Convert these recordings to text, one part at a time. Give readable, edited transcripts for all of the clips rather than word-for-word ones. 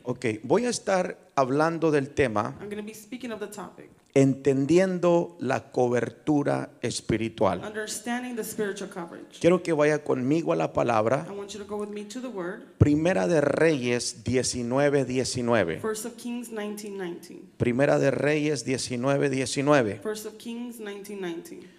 Ok, voy a estar hablando del tema I'm going to be speaking of the topic, entendiendo la cobertura espiritual. understanding the spiritual coverage. Quiero que vaya conmigo a la palabra. I want you to go with me to the word. Primera de Reyes 19:19. First of Kings 19:19. Primera de Reyes 19:19. First of Kings 19:19.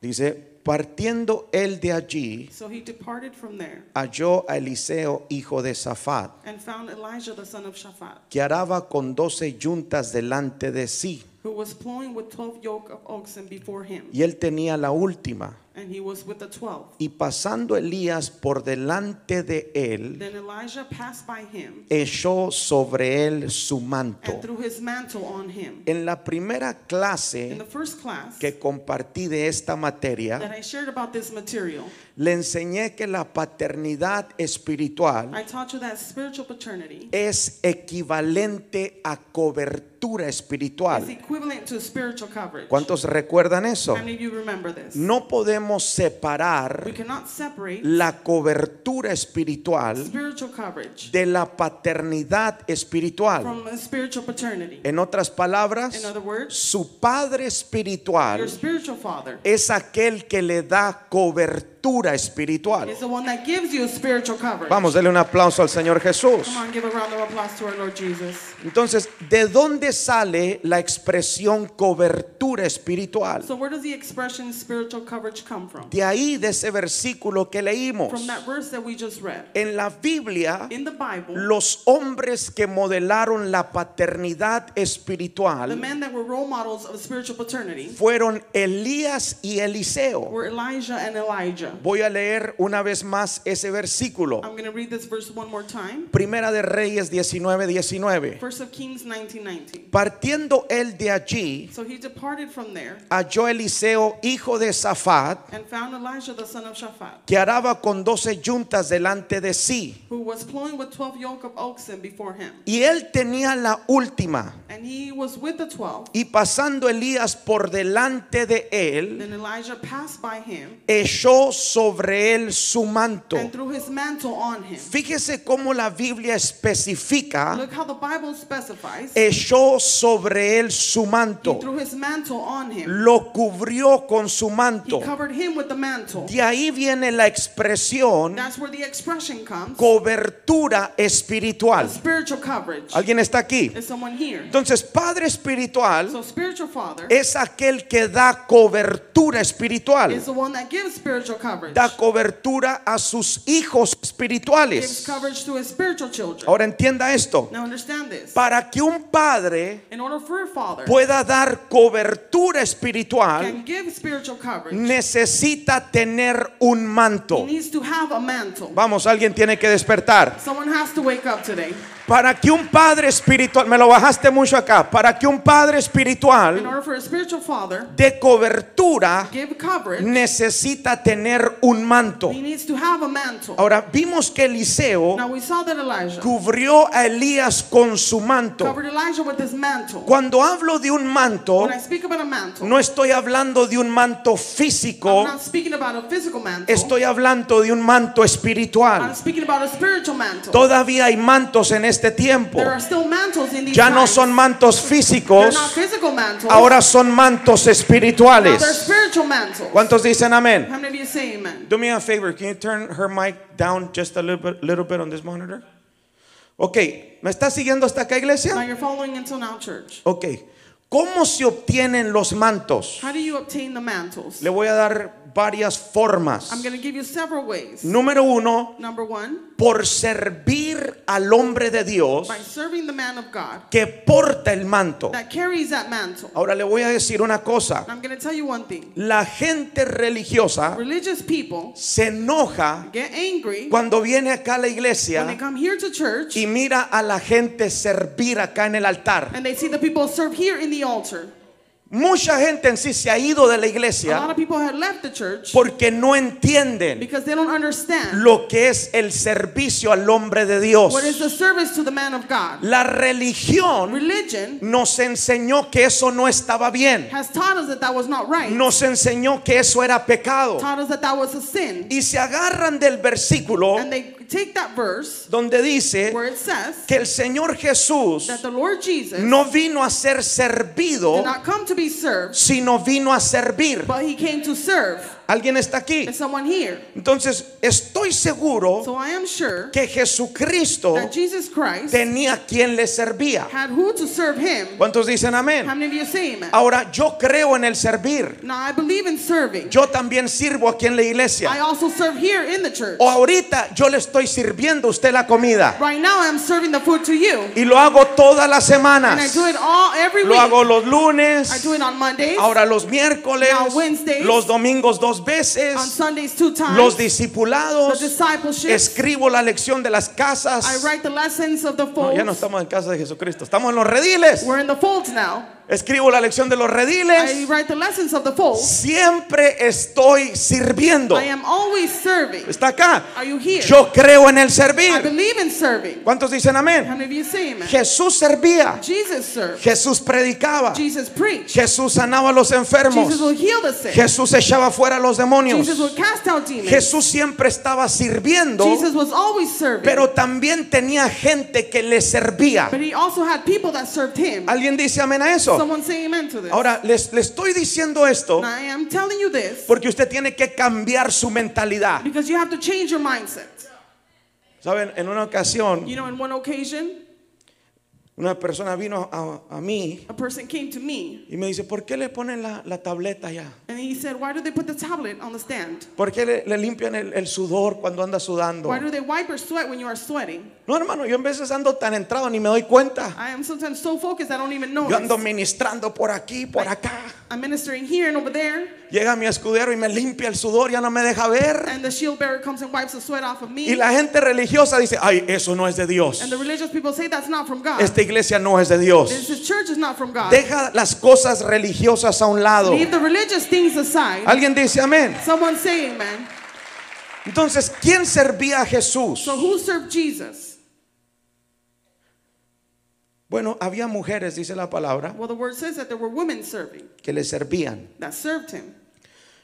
Dice, partiendo él de allí, So he departed from there halló a Eliseo, hijo de Safat, and found Elijah the son of Shaphat, que araba con 12 yuntas delante de sí, who was plowing with 12 yoke of oxen before him, y él tenía la última. and he was with the 12. Y pasando Elías por delante de él, Then Elijah passed by him echó sobre él su manto. and threw his mantle on him. En la primera In clase the first class que compartí de esta materia, that I shared about this material, le enseñé que la paternidad espiritual I taught you that spiritual paternity es equivalente a cobertura is espiritual. equivalent to spiritual coverage. ¿Cuántos recuerdan eso? How many of you remember this? No podemos separar We cannot separate la cobertura espiritual spiritual coverage de la paternidad espiritual. from a spiritual paternity. En otras palabras, In other words, su padre your espiritual spiritual father es aquel que le da cobertura espiritual. is the one that gives you spiritual coverage. Vamos, denle un aplauso al Señor Jesús. Come on, give a round of applause to our Lord Jesus. Entonces, ¿de dónde sale la expresión cobertura espiritual? So where does the expression spiritual coverage come from? De ahí, de ese versículo que leímos. From that verse that we just read. En la Biblia, In the Bible, los hombres que modelaron la paternidad the espiritual men that were role models of spiritual paternity fueron Elías y Eliseo. were Elijah and Elijah. Voy a leer una vez más ese versículo. I'm going to read this verse one more time. Primera de Reyes 19:19. First of Kings 19:19. Partiendo él de allí, So he departed from there halló Eliseo, hijo de Safat, and found Elijah the son of Shaphat, que araba con 12 yuntas delante de sí. who was plowing with 12 yoke of oxen before him. Y él tenía la última. And he was with the 12. Y pasando Elías por delante de él, Then Elijah passed by him echó sobre él su manto. and threw his mantle on him. Fíjese cómo la Biblia especifica, Look how the Bible specifies. echó sobre él su He manto. threw his mantle on him. Lo cubrió con su He manto. covered him with the mantle. De ahí viene la expresión That's where the expression comes. cobertura espiritual. Spiritual coverage. ¿Alguien está aquí? Is someone here? Entonces, Padre espiritual So spiritual father es aquel que da cobertura espiritual. is the one that gives spiritual coverage. Da cobertura a sus hijos Gives espirituales. coverage to his spiritual children. Ahora entienda esto. Now understand this. Para que un padre In order for a father pueda dar cobertura espiritual, can give spiritual coverage, necesita tener un he manto. needs to have a mantle. Vamos, alguien tiene que despertar. Someone has to wake up today. Para que un padre espiritual, me lo bajaste mucho acá, para que un padre In espiritual order for a spiritual father de cobertura give coverage, necesita tener un manto. he needs to have a mantle. Ahora vimos que Eliseo Now we saw that Elijah cubrió a Elías con su manto. covered Elijah with his mantle. Cuando hablo de un manto, When I speak about a mantle, no estoy hablando de un manto I'm físico, not speaking about a physical mantle. estoy hablando de un manto I'm espiritual. speaking about a spiritual mantle. Todavía hay mantos en este tiempo. There are still mantles in these Ya no times. son mantos They're físicos, not physical mantles. ahora son mantos Now they're espirituales. spiritual mantles. ¿Cuántos dicen amén? How many of you say amen? Do me a favor, can you turn her mic down just a little bit on this monitor? Ok, ¿me está siguiendo hasta acá, Now iglesia? you're following until now, church. Ok, ¿cómo se obtienen los mantos? How do you obtain the mantles? Le voy a dar varias formas. I'm going to give you several ways. Número uno, Number one, por servir al hombre de Dios by serving the man of God que porta el manto. that carries that mantle. Ahora le voy a decir una cosa. I'm going to tell you one thing. La gente religiosa Religious people se enoja get angry cuando viene acá a la when they iglesia come here to church y mira a la gente servir acá en el altar. and they see the people serve here in the altar. Mucha gente en sí se ha ido de la A lot iglesia of people have left the church porque no entienden because they don't understand lo que es el servicio al hombre de Dios. what is the service to the man of God. La religión Religion nos enseñó que eso no estaba bien. has taught us that that was not right. Nos enseñó que eso era pecado. Taught us that that was a sin. Y se agarran del versículo And they take that verse donde dice where it says que el Señor Jesús that the Lord Jesus no vino a ser servido, did not come to be served, sino vino a servir. but he came to serve. ¿Alguien está aquí? Is someone here? Entonces, estoy seguro So I am sure que Jesucristo that Jesus Christ tenía quien le servía. had who to serve him. ¿Cuántos dicen How amén? many of you say amen? Ahora, yo creo en el servir. Now I believe in serving. Yo también sirvo aquí en la I iglesia. also serve here in the church. O ahorita yo le estoy sirviendo a usted la comida. Right now I'm serving the food to you. Y lo hago todas las And I semanas. do it every Lo week. hago los I lunes, do it on Mondays, ahora los miércoles, Now Wednesdays, los domingos 2 on veces, Sundays 2 times, los the discipulados, discipleship. escribo la lección de las I casas. write the lessons of the No, folds. ya no estamos en casa de Jesucristo, estamos en los rediles. We're in the folds now. Escribo la lección de los I rediles. write the lessons of the folds. Siempre estoy sirviendo. I am always serving. ¿Está acá? Are you here? Yo creo en el I servir. believe in serving. ¿Cuántos dicen How amén? many of you say amen? Jesús servía. Jesus served. Jesús predicaba. Jesus preached. Jesús sanaba a los Jesus enfermos. will heal the sick. Jesús echaba fuera a los demonios. Jesus will cast out demons. Jesús siempre estaba sirviendo, Jesus was always serving. pero también tenía gente que le servía. But he also had people that served him. ¿Alguien dice amén a eso? Someone say amen to this. Ahora, le estoy diciendo esto And I am telling you this porque usted tiene que cambiar su mentalidad. because you have to change your mindset. Saben, en una ocasión, You know, in one occasion, una persona vino a mí a person came to me y me dice, ¿por qué le ponen la tableta allá? and he said, why do they put the tablet on the stand? ¿Por qué le limpian el sudor cuando anda sudando? Why do they wipe your sweat when you are sweating? No, hermano, yo en veces ando tan entrado ni me doy cuenta. I am sometimes so focused I don't even Yo notice. ando ministrando por aquí, por acá. I'm ministering here and over there, Llega mi escudero y me limpia el sudor, ya no me deja ver. and the shield bearer comes and wipes the sweat off of me. Y la gente religiosa dice, ay, eso no es de Dios. And the religious people say that's not from God. Esta iglesia no es de Dios. This church is not from God. Deja las cosas religiosas a un lado. Leave the religious things aside. ¿Alguien dice amén? Someone say amen. Entonces, ¿quién servía a Jesús? So who served Jesus? Bueno, había mujeres, dice la palabra, Well, the word says that there were women serving que le servían. that served him.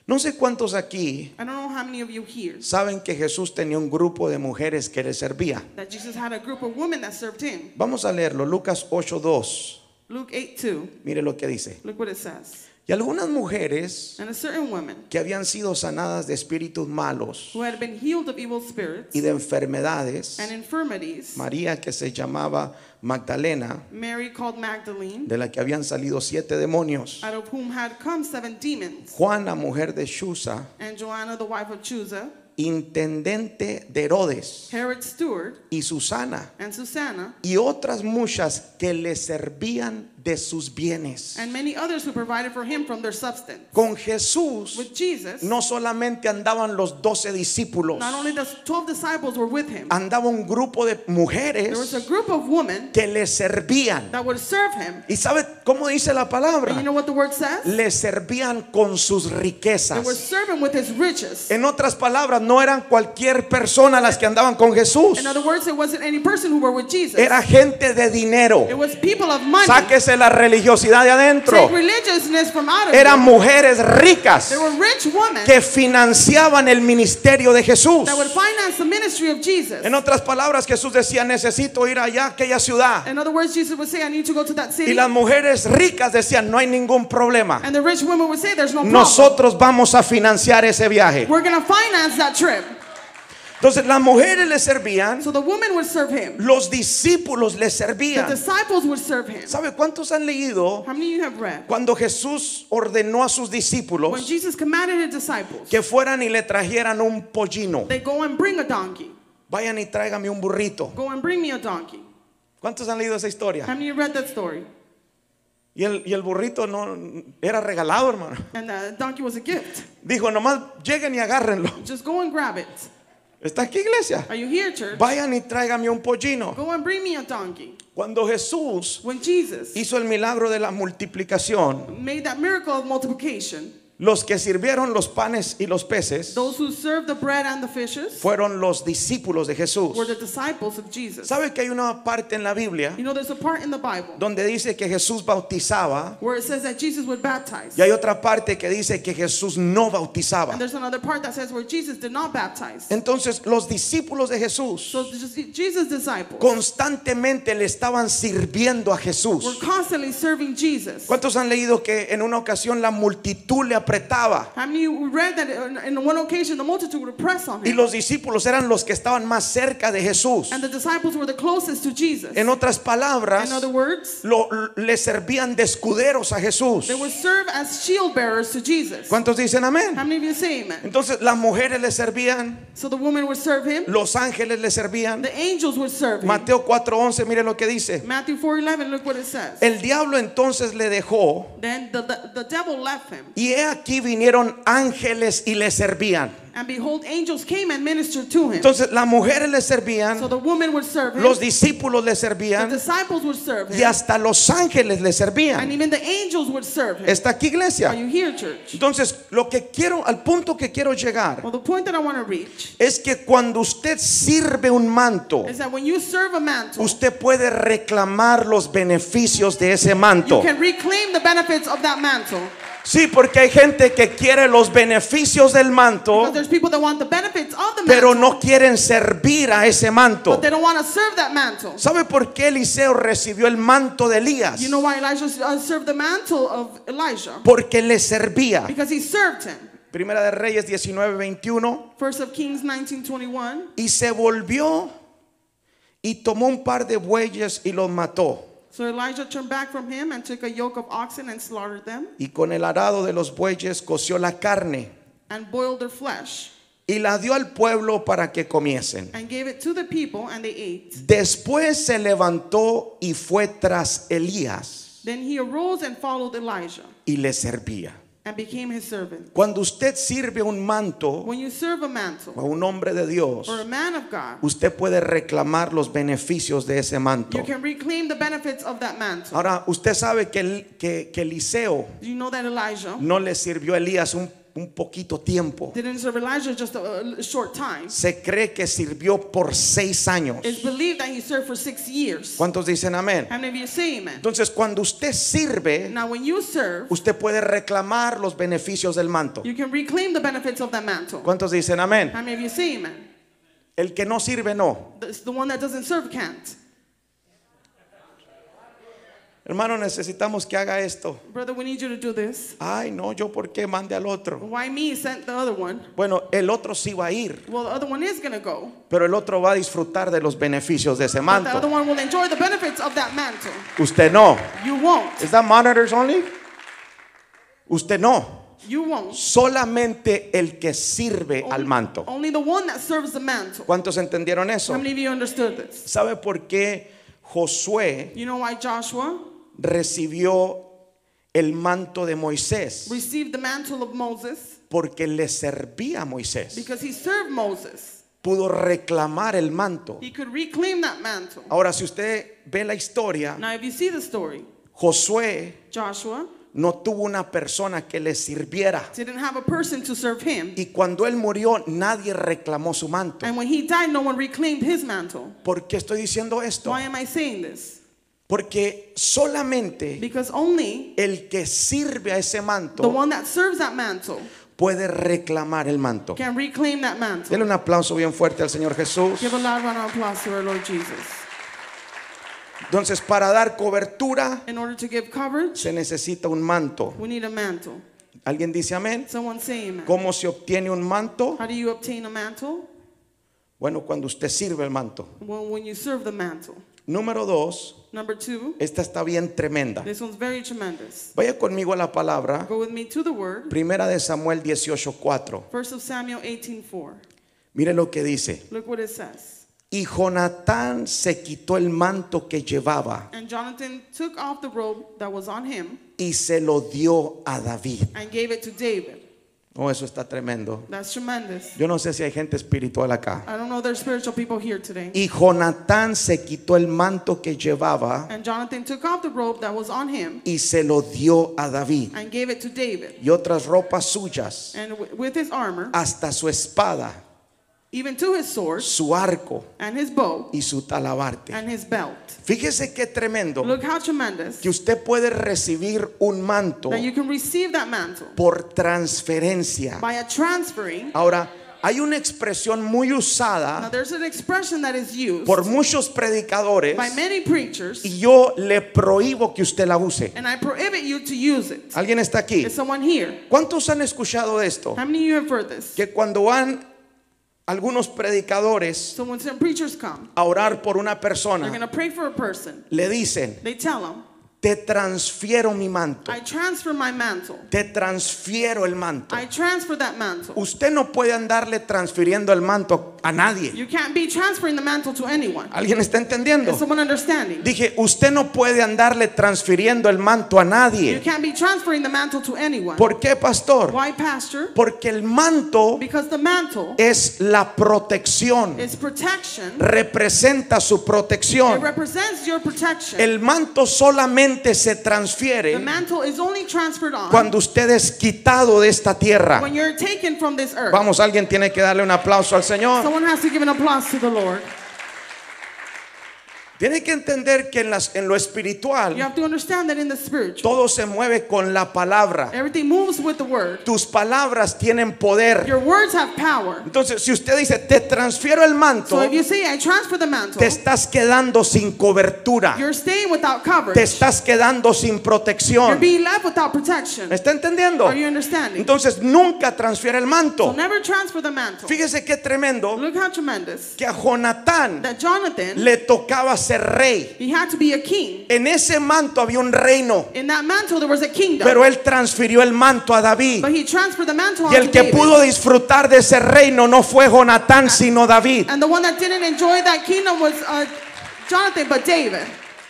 No sé cuántos aquí I don't know how many of you here saben que Jesús tenía un grupo de mujeres que le servía. that Jesus had a group of women that served him. Vamos a leerlo, Lucas 8:2. Luke 8:2. Mire lo que dice. Look what it says. Y algunas mujeres And a certain woman que habían sido sanadas de espíritus malos who had been healed of evil spirits y de enfermedades, and infirmities, María, que se llamaba Magdalena, Mary called Magdalene, de la que habían salido 7 demonios, out of whom had come 7 demons, Juana, mujer de Chuza, and Joanna, the wife of Chuza, intendente de Herodes, Herod's steward, y Susana, and Susanna, y otras muchas que le servían de sus bienes. and many others who provided for him from their substance. Con Jesús With Jesus, no solamente andaban los 12 discípulos, not only the 12 disciples were with him, andaba un grupo de there was mujeres a group of women que le servían. that would serve him. ¿Y sabe cómo dice la And you palabra? know what the word says? Le servían con sus They were riquezas. serving with his riches. En otras palabras, no eran cualquier persona las que andaban con Jesús. In other words, it wasn't any person who were with Jesus. Era gente de dinero. It was people of money. Sáquese la religiosidad de adentro. Take religiousness from out of Eran you. mujeres ricas There were rich women que financiaban el ministerio de Jesús. that would finance the ministry of Jesus. En otras palabras, Jesús decía, necesito ir allá a aquella ciudad. In other words, Jesus would say, I need to go to that Y city. las mujeres ricas decían, no hay ningún problema. And the rich women would say, there's no problem. Nosotros vamos a financiar ese viaje. We're going to finance that trip. Entonces las mujeres le servían, So the women would serve him. los discípulos le The servían. disciples would serve him. ¿Sabe cuántos han leído How many of you have read? cuando Jesús ordenó a sus When discípulos Jesus commanded his disciples, que fueran y le trajeran un pollino? they go and bring a donkey. Vayan y tráigame un burrito. Go and bring me a donkey. ¿Cuántos han leído esa How historia? many of you read that story? Y el burrito no era regalado, hermano. And the donkey was a gift. Dijo, nomás lleguen y agárrenlo. Just go and grab it. ¿Está aquí, iglesia? Are you here, church? Vayan y tráigame un pollino. Go and bring me a donkey. Cuando Jesús When Jesus hizo el milagro de la multiplicación, made that miracle of multiplication, Los que sirvieron los panes y los peces Those who served the bread and the fishes fueron los discípulos de Jesús. were the disciples of Jesus. ¿Sabe que hay una parte en la Biblia You know, there's a part in the Bible donde dice que Jesús bautizaba where it says that Jesus would baptize. y hay otra parte que dice que Jesús no bautizaba? And there's another part that says where Jesus did not baptize. Entonces los discípulos de Jesús So Jesus' disciples constantemente le estaban sirviendo a were Jesús. constantly serving Jesus. ¿Cuántos han leído que en una ocasión la multitud le apretaba How many of you read that in one occasion the multitude would press on y him? los discípulos eran los que estaban más cerca de Jesús? And the disciples were the closest to Jesus. En otras palabras, In other words, le servían de escuderos a Jesús. they would serve as shield bearers to Jesus. ¿Cuántos dicen How amén? many of you say amen? Entonces las mujeres le servían, So the woman would serve him, los ángeles le servían. the angels would serve him. Mateo 4:11, mire lo que dice. Matthew 4:11, look what it says. El diablo entonces le dejó Then the devil left him. y he aquí vinieron ángeles y le servían. And behold, angels came and ministered to him. Entonces las mujeres le servían, So the woman would serve him, los discípulos le the servían disciples would serve y him, hasta los ángeles le and servían. even the angels would serve him. ¿Está aquí, Are iglesia? you here, church? Entonces al punto que quiero llegar Well, the point that I want to reach es que cuando usted sirve un manto, is that when you serve a mantle, usted puede reclamar los beneficios de ese you manto. can reclaim the benefits of that mantle. Sí, porque hay gente que quiere los beneficios del Because manto, there's people that want the benefits of the pero mantle, no quieren servir a ese manto. but they don't want to serve that mantle. ¿Sabe por qué Eliseo recibió el manto de Elías? You know why Elijah served the mantle of Elijah? Porque le servía. Because he served him. Primera de Reyes 19:21. First of Kings 19:21. Y se volvió y tomó un par de bueyes y los mató. So Elijah turned back from him and took a yoke of oxen and slaughtered them Y con el arado de los bueyes coció la carne and boiled their flesh y la dio al pueblo para que comiesen. and gave it to the people, and they ate. Después se levantó y fue tras Elías Then he arose and followed Elijah y le servía. and became his servant. Cuando usted sirve un manto When you serve a mantle a un hombre de Dios, or a man of God, usted puede reclamar los beneficios de ese manto. you can reclaim the benefits of that mantle. Ahora, usted sabe que Eliseo Do you know that Elijah no le sirvió a Elías un poquito tiempo. didn't serve Elijah just a short time? Se cree que sirvió por 6 años. It's believed that he served for 6 years. ¿Cuántos dicen amén? How many of you say amen? Entonces, cuando usted sirve, Now, when you serve, usted puede reclamar los beneficios del manto. you can reclaim the benefits of that mantle. ¿Cuántos dicen amén? How many of you say amen? El que no sirve, no. The one that doesn't serve can't. Hermano, necesitamos que haga esto. Brother, we need you to do this. Ay, no, yo por qué mande al otro. Why me sent the other one? Bueno, el otro sí va a ir, Well, the other one is going to go. pero el otro va a disfrutar de los beneficios de ese But the other manto. one will enjoy the benefits of that mantle. Usted no. You won't. ¿Es that monitors only? Usted no. You won't. Solamente el que sirve al manto. Only the one that serves the mantle. ¿Cuántos entendieron eso? How many of you understood this? ¿Sabe por qué Josué You know why Joshua recibió el manto de Moisés? received the mantle of Moses? Porque le servía a Moisés. Because he served Moses. Pudo reclamar el manto. He could reclaim that mantle. Ahora, si usted ve la historia, Now, if you see the story, Josué Joshua no tuvo una persona que le sirviera. didn't have a person to serve him. Y cuando él murió, nadie reclamó su manto. And when he died, no one reclaimed his mantle. ¿Por qué estoy diciendo esto? Why am I saying this? Porque solamente Because only el que sirve a ese the manto one that serves that mantle puede reclamar el manto. can reclaim that mantle. Denle un aplauso bien fuerte al Señor Jesús. Give a loud round of applause to our Lord Jesus. Entonces, para dar cobertura In order to give coverage, se necesita un manto. we need a mantle. ¿Alguien dice amén? Someone say amen. ¿Cómo se obtiene un manto? How do you obtain a mantle? Bueno, cuando usted sirve el manto. Well, when you serve the mantle. Número 2, Number 2, esta está bien tremenda. this one's very tremendous. Vaya conmigo a la palabra. Go with me to the word. Primera de Samuel 18:4. 1 of Samuel 18:4. Mire lo que dice. Look what it says. Y Jonatán se quitó el manto que llevaba And Jonathan took off the robe that was on him y se lo dio a David. and gave it to David. Oh, eso está tremendo. That's tremendous. Yo no sé si hay gente espiritual acá. I don't know if there's spiritual people here today. Y Jonatán se quitó el manto que llevaba And Jonathan took off the robe that was on him y se lo dio a David and gave it to David. y otras ropas suyas, And with his armor, hasta su espada, even to his sword su arco and his bow y su talabarte. and his belt. Fíjese qué tremendo Look how tremendous que usted puede recibir un manto that you can receive that mantle por transferencia. by a transferring. Ahora, hay una expresión muy Now usada there's an expression that is used por muchos predicadores by many preachers, y yo le prohíbo que usted la use. and I prohibit you to use it. ¿Alguien está aquí? Is someone here? ¿Cuántos han escuchado esto? How many of you have heard this? Que cuando van algunos predicadores So when some preachers come, a orar por una they're persona, going to pray for a person. le dicen: They tell them, te transfiero mi manto, I transfer my mantle. te transfiero el manto. I transfer that mantle. Usted no puede andarle transfiriendo el manto a nadie. You can't be transferring the mantle to anyone. ¿Alguien está entendiendo? Is someone understanding? Dije, usted no puede andarle transfiriendo el manto a You nadie. can't be transferring the mantle to anyone. ¿Por qué, pastor? Why, pastor? Porque el manto Because the mantle es la protección, is protection. representa su It protección. represents your protection. El manto solamente se The transfiere mantle is only transferred on cuando usted es quitado de esta tierra. when you're taken from this earth. Vamos, alguien tiene que darle un aplauso al Señor. Someone has to give an applause to the Lord. Tiene que entender que en lo espiritual You have to understand that in the spiritual, todo se mueve con la palabra. everything moves with the word. Tus palabras tienen poder. Your words have power. Entonces, si usted dice, te transfiero el manto, So if you say, I transfer the mantle, te estás quedando sin cobertura. you're staying without coverage. Te estás quedando sin You're protección. being left without protection. ¿Me está entendiendo? Are you understanding? Entonces, nunca transfiere el So manto. never transfer the mantle. Fíjese qué tremendo Look how tremendous que a Jonatán that Jonathan, le tocaba ser rey. he had to be a king. En ese manto había un reino, In that mantle there was a kingdom. pero él transfirió el manto a David. But he transferred the mantle Y on el to que David. pudo disfrutar de ese reino no fue Jonatán, sino David. And the one that didn't enjoy that kingdom was Jonathan, but David.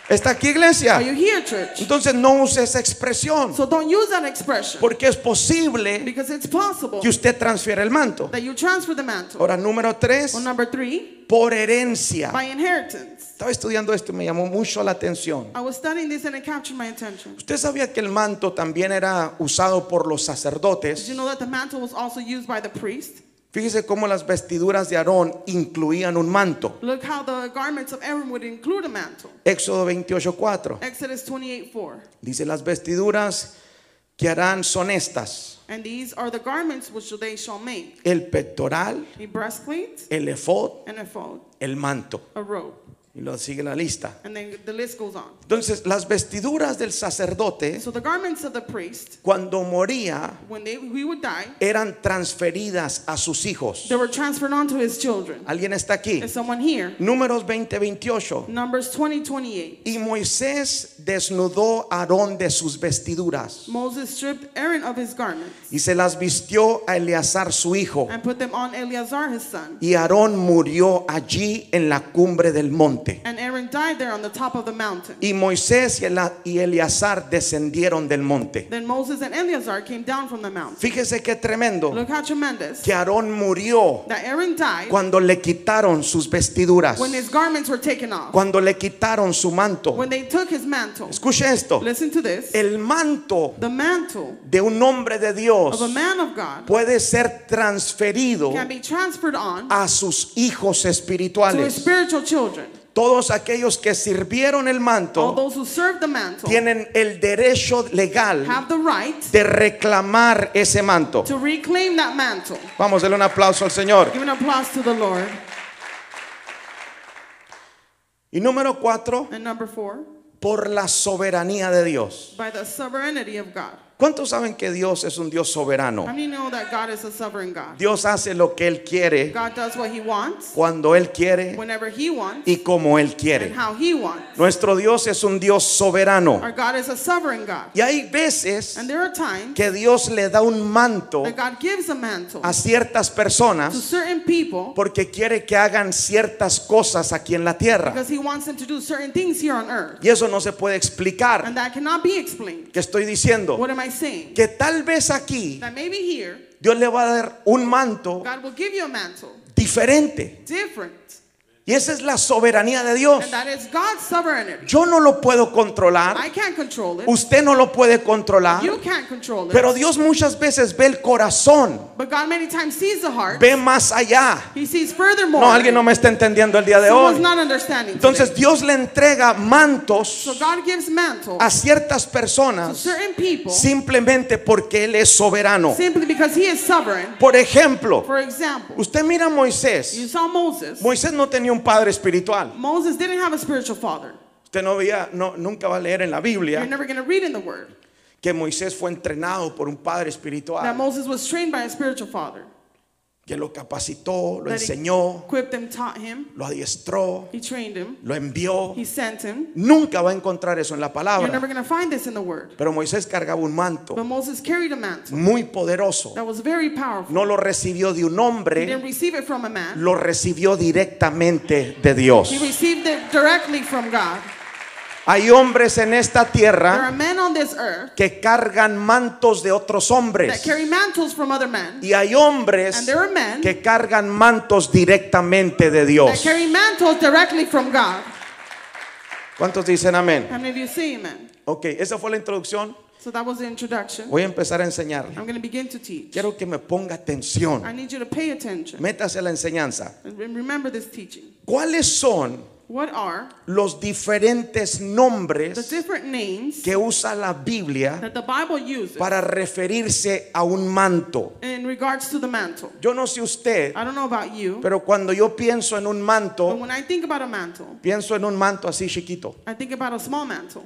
¿Está aquí, iglesia? Are you here, church? Entonces no use esa expresión, So don't use that expression, porque es posible because it's possible que usted transfiera el manto. that you transfer the mantle. Ahora, número 3, Well, number 3, por herencia. by inheritance. Estaba estudiando esto y me llamó mucho la atención. I was studying this and it captured my attention. ¿Usted sabía que el manto también era usado por los Did sacerdotes? you know that the mantle was also used by the priest? Fíjese cómo las vestiduras de Aarón incluían un manto. Look how the garments of Aaron would include a mantle. Éxodo 28:4 Exodus 28:4. dice: las vestiduras que harán son estas: And these are the garments which they shall make: el pectoral, a breastplate, el efod, and a ephod, el manto. a robe. Y lo sigue la lista. And then the list goes on. Entonces, las vestiduras del sacerdote, So the garments of the priest, cuando moría, when he would die, eran transferidas a sus hijos. they were transferred on to his children. ¿Alguien está aquí? Is someone here? Números 20:28. Numbers 20:28. Y Moisés desnudó a Aarón de sus vestiduras Moses stripped Aaron of his garments y se las vistió a Eleazar su hijo. and put them on Eleazar his son. Y Aarón murió allí en la cumbre del monte. And Aaron died there on the top of the mountain. Y Moisés y Eleazar descendieron del monte. Then Moses and Eleazar came down from the mountain. Fíjese qué tremendo Look how tremendous que Aarón murió that Aaron died cuando le quitaron sus vestiduras, when his garments were taken off, cuando le quitaron su manto. when they took his mantle. Escuche esto: Listen to this. el manto The mantle de un hombre de Dios of a man of God puede ser transferido can be transferred on a sus hijos to his espirituales. spiritual children. Todos aquellos que sirvieron el All manto those who serve the mantle tienen el derecho legal have the right de reclamar ese manto. to reclaim that mantle. Vamos, denle un aplauso al Señor. Give an applause to the Lord. Y número 4, And number 4, por la soberanía de Dios. by the sovereignty of God. ¿Cuántos saben que Dios es un Dios soberano? How many know that God is a sovereign God? Dios hace lo que Él quiere, God does what he wants, cuando Él quiere whenever he wants, y como Él and quiere. how he wants. Nuestro Dios es un Dios soberano. Our God is a sovereign God. Y hay veces And there are times que Dios le da un manto that God gives a mantle a ciertas to personas certain people porque quiere que hagan ciertas cosas aquí en la tierra. because he wants them to do certain things here on earth. Y eso no se puede explicar. And that cannot be explained. ¿Qué estoy diciendo? What am I saying? Que tal vez aquí That maybe here Dios le va a dar un manto God will give you a mantle, diferente. different. Y esa es la soberanía de Dios. And that is God's sovereignty. Yo no lo puedo controlar. I can't control it. Usted no lo puede controlar. You can't control it. Pero Dios muchas veces ve el corazón. But God many times sees the heart. Ve más allá. He sees furthermore. No, alguien no me está entendiendo el día de Someone's hoy. not understanding Entonces today. Dios le entrega mantos So God gives mantle a ciertas to personas certain people simplemente porque Él es soberano. simply because he is sovereign. Por ejemplo, For example, usted mira a you Moisés. saw Moses. Moisés no tenía un padre espiritual. Moses didn't have a spiritual father. Usted nunca va a leer en la You're Biblia never going to read in the word que Moisés fue entrenado por un padre that espiritual Moses was trained by a spiritual father. que lo capacitó, lo That he enseñó, equipped him, taught him, lo adiestró, he trained him, lo envió. he sent him. Nunca va a encontrar eso en la You're never palabra. going to find this in the word. Pero Moisés cargaba un manto But Moses carried a mantle muy poderoso. that was very powerful. No lo recibió de un He hombre, didn't receive it from a man. lo recibió directamente de Dios. He received it directly from God. Hay hombres en esta There are tierra men on this earth que cargan mantos de otros that hombres. carry mantles from other men. Y hay hombres And there are men que cargan mantos directamente de that Dios. carry mantles directly from God. ¿Cuántos dicen amén? How many of you say amen? Ok, esa fue la introducción. So that was the introduction. Voy a empezar a enseñarle. I'm going to begin to teach. Quiero que me ponga atención. I need you to pay attention Métase a la enseñanza. and remember this teaching. ¿Cuáles son What are los diferentes the nombres different names que usa la Biblia that the Bible uses para referirse a un manto? in regards to the mantle? Yo no sé usted, I don't know about you, pero cuando yo pienso en un but manto, when I think about a mantle, pienso en un manto así chiquito. I think about a small mantle.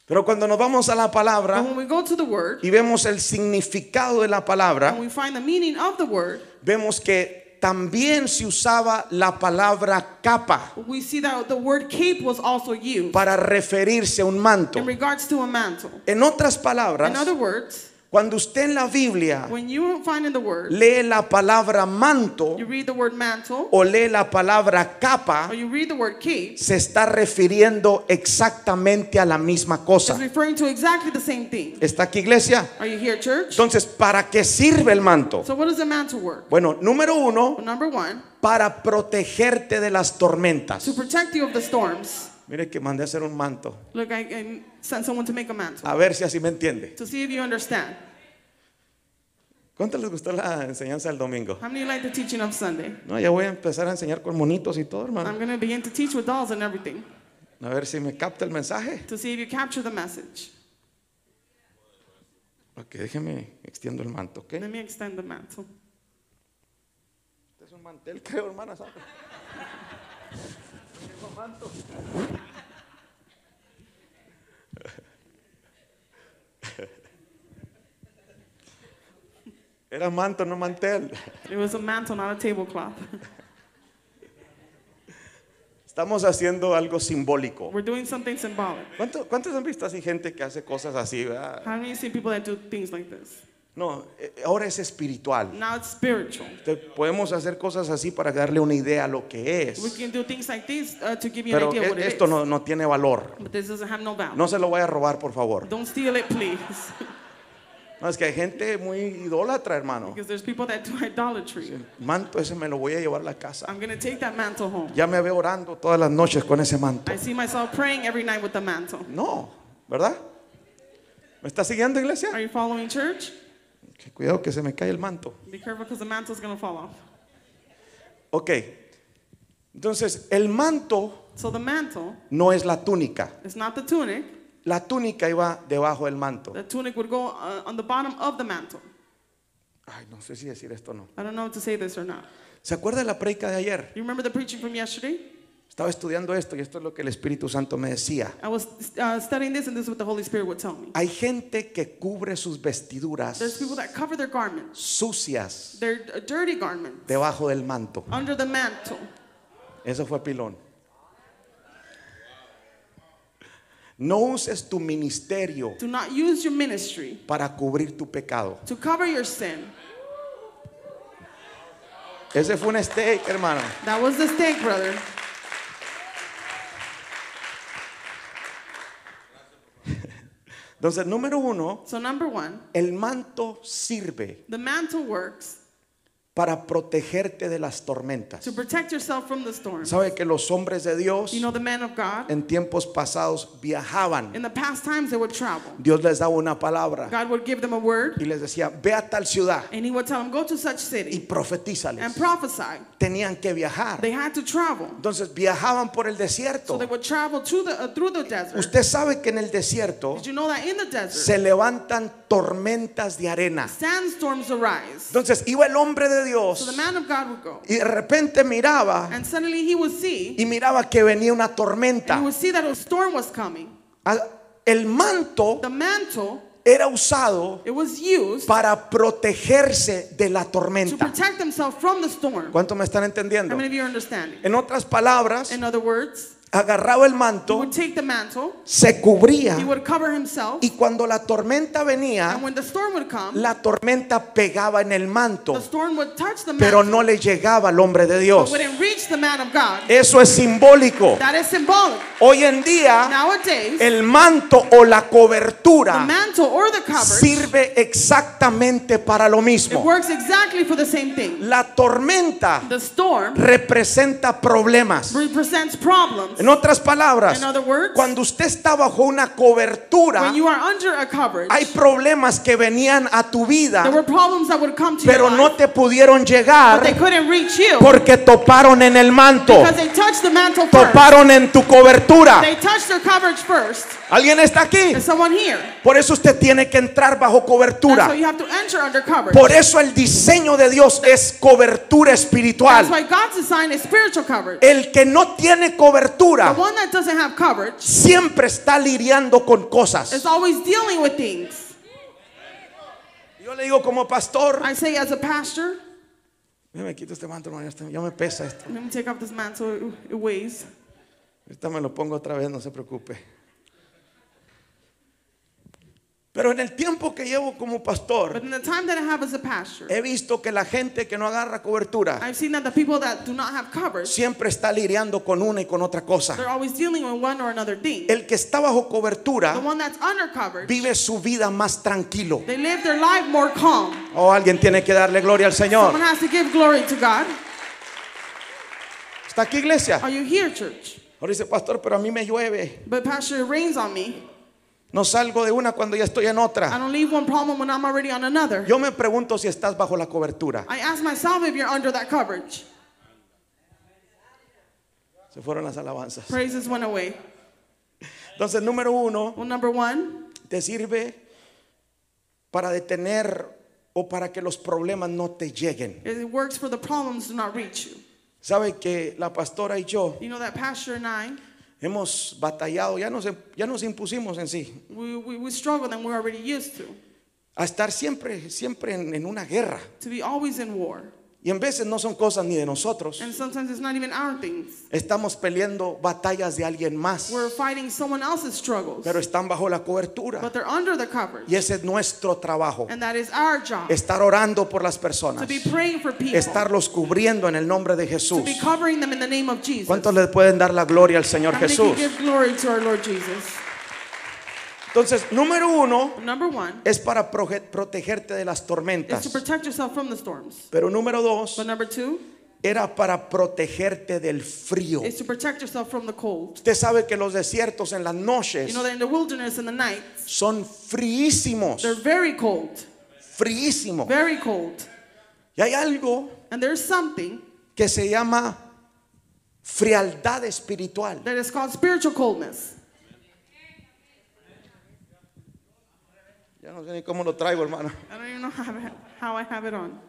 Pero cuando nos vamos a la But palabra when we go to the word y vemos el significado de la palabra, and we find the meaning of the word, vemos que también se usaba la palabra capa we see that the word cape was also used para referirse a un manto. in regards to a mantle. En otras In palabras, other words, cuando usted en la Biblia when you find in the word, lee la palabra manto you read the word mantle o lee la palabra capa, or you read the word cape, se está refiriendo exactamente a la misma it's cosa. referring to exactly the same thing. ¿Está aquí, iglesia? Are you here, church? Entonces, ¿para qué sirve el manto? So what does the mantle work? Bueno, número uno, Well, number one, para protegerte de las tormentas. to protect you of the storms. Mire que mandé a hacer un manto. Look, I sent someone to make a mantle A ver si así me entiende. to see if you understand. ¿Cuánto les gustó la enseñanza del domingo? How many like the teaching of Sunday? No, ya voy a empezar a enseñar con monitos y todo, hermano. I'm going to begin to teach with dolls and everything A ver si me capta el mensaje. to see if you capture the message. Ok, déjeme extiendo el manto, ¿ok? Let me extend the mantle. Este es un mantel, creo, hermana. ¿Sabe? Manto. Era manto, no mantel. It was a mantle, not a tablecloth. Estamos haciendo algo simbólico. We're doing something symbolic. ¿Cuántos han visto así gente que hace cosas así, verdad? How many see people that do things like this? No, ahora es espiritual. Now it's spiritual. Podemos hacer cosas así para darle una idea a lo que We es. can do things like this to give you an Pero idea what it esto is. no tiene valor. But this doesn't have no value. No se lo voy a robar, por favor. Don't steal it, please. No, es que hay gente muy idólatra, hermano. Because there's people that do idolatry. Manto ese me lo voy a llevar a la casa. I'm going to take that mantle home. Ya me veo orando todas las noches con ese manto. I see myself praying every night with the mantle. No, ¿verdad? ¿Me está siguiendo, iglesia? Are you following, church? Que cuidado que se me cae el manto. Be careful because the mantle is going to fall off. Ok. Entonces, el manto So the mantle no es la túnica. is not the tunic. La túnica iba debajo del manto. The tunic would go on the bottom of the mantle. Ay, no sé si decir esto o no. I don't know if to say this or not. ¿Se acuerda de la prédica de ayer? You remember the preaching from yesterday? Estaba estudiando esto y esto es lo que el Espíritu Santo me decía. I was studying this, and this is what the Holy Spirit would tell me. Hay gente que cubre sus vestiduras There's people that cover their garments, sucias their dirty garments, debajo del manto. under the mantle. Eso fue pilón. No uses tu ministerio Do not use your ministry para cubrir tu pecado. to cover your sin. Ese fue un steak, hermano. That was the stake, brother. Entonces, número uno, So number one, el manto sirve the mantle works para protegerte de las tormentas. to protect yourself from the storm. Sabe que los hombres de Dios You know, the men of God, en tiempos pasados viajaban. in the past times they would travel. Dios les daba una palabra God would give them a word, y les decía, ve a tal ciudad and He would tell them, go to such y city profetízales. and prophesy. Tenían que viajar. They had to travel. Entonces viajaban por el So desierto. they would travel to through the desert. Usted sabe que en el desierto Did you know that in the desert, se levantan tormentas de arena. sandstorms arise? Entonces iba el hombre de So Dios the man of God would go, y de repente miraba and suddenly he would see, y miraba que venía una and he tormenta. would see that a storm was coming. El manto The mantle, era usado it was used para protegerse de la to tormenta. protect himself from the storm. ¿Cuánto me están How entendiendo? many of you are understanding? En otras palabras, In other words, agarraba el he manto, would take the mantle, se cubría he would cover himself, y cuando la tormenta and venía, when the storm would come, la tormenta pegaba en el the manto, storm would touch the pero mantle, no le llegaba al hombre de but Dios. wouldn't reach the man of God. Eso es simbólico. That is symbolic. Hoy en día, Nowadays, el manto o la the cobertura mantle or the coverage, sirve exactamente para lo it mismo. works exactly for the same thing. La tormenta The storm representa problemas. represents problems. En otras palabras, In other words, cuando usted está bajo una cobertura, when you are under a coverage, hay problemas que venían a tu there vida, were problems that would come to pero your no life, te pudieron but they llegar couldn't reach you porque toparon en el manto, because they touched the mantle first. toparon en tu cobertura. They touched their coverage first. ¿Alguien está aquí? Is someone here? Por eso usted tiene que entrar bajo That's cobertura. why you have to enter under coverage. Por eso el diseño de Dios es cobertura That's espiritual. why God's design is spiritual coverage. El que no tiene The cobertura one that doesn't have coverage siempre está lidiando con cosas. is always dealing with things. Yo le digo como pastor, I say as a pastor, yo me quito este manto, hermano, ya me pesa esto. let me take off this mantle, it weighs. Ahorita me lo pongo otra vez, no se preocupe. Pero en el tiempo que llevo como But pastor, in the time that I have as a pastor, he visto que la gente que no agarra cobertura I've seen that the people that do not have coverage, siempre está lidiando con una y con otra cosa. they're always dealing with one or another thing. El que está bajo The cobertura one that's under coverage, vive su vida más tranquilo. they live their life more calm. Oh, alguien tiene que darle gloria al Señor. Someone has to give glory to God. ¿Está aquí, iglesia? Are you here, church? Ahora dice, pastor, pero a mí me llueve. But pastor, it rains on me. No salgo de una cuando ya estoy en I otra. don't leave one problem when I'm already on another. Yo me pregunto si estás bajo la cobertura. I ask myself if you're under that coverage. Se fueron las alabanzas. Praises went away. Entonces, número uno, Well, number one, te sirve para detener o para que los problemas no te lleguen. it works for the problems to not reach you. Sabe que la pastora y yo You know that pastor and I, hemos batallado, ya nos impusimos en sí, we struggle and we're already used to a estar siempre en una guerra. be always in war. Y en veces no son cosas ni de nosotros. And sometimes it's not even our things. Estamos peleando batallas de alguien más, We're fighting someone else's struggles. pero están bajo la cobertura. But they're under the coverage. Y ese es nuestro trabajo. And that is our job. Estar orando por las To personas. be praying for people. Estarlos cubriendo en el nombre de To Jesús. be covering them in the name of Jesus. ¿Cuántos le pueden dar la gloria al Señor How many Jesús? can give glory to our Lord Jesus? Entonces, número uno Number one es para protegerte de las is tormentas. to protect yourself from the storms. Pero número dos But number two era para protegerte del frío. is to protect yourself from the cold. Usted sabe que los desiertos en las noches You know that in the wilderness in the night, son fríísimos. they're very cold. Fríísimos. Very cold. Y hay algo And there's something que se llama frialdad espiritual. that is called spiritual coldness. Ya no sé ni cómo lo traigo, hermano. I don't even know how I have it on.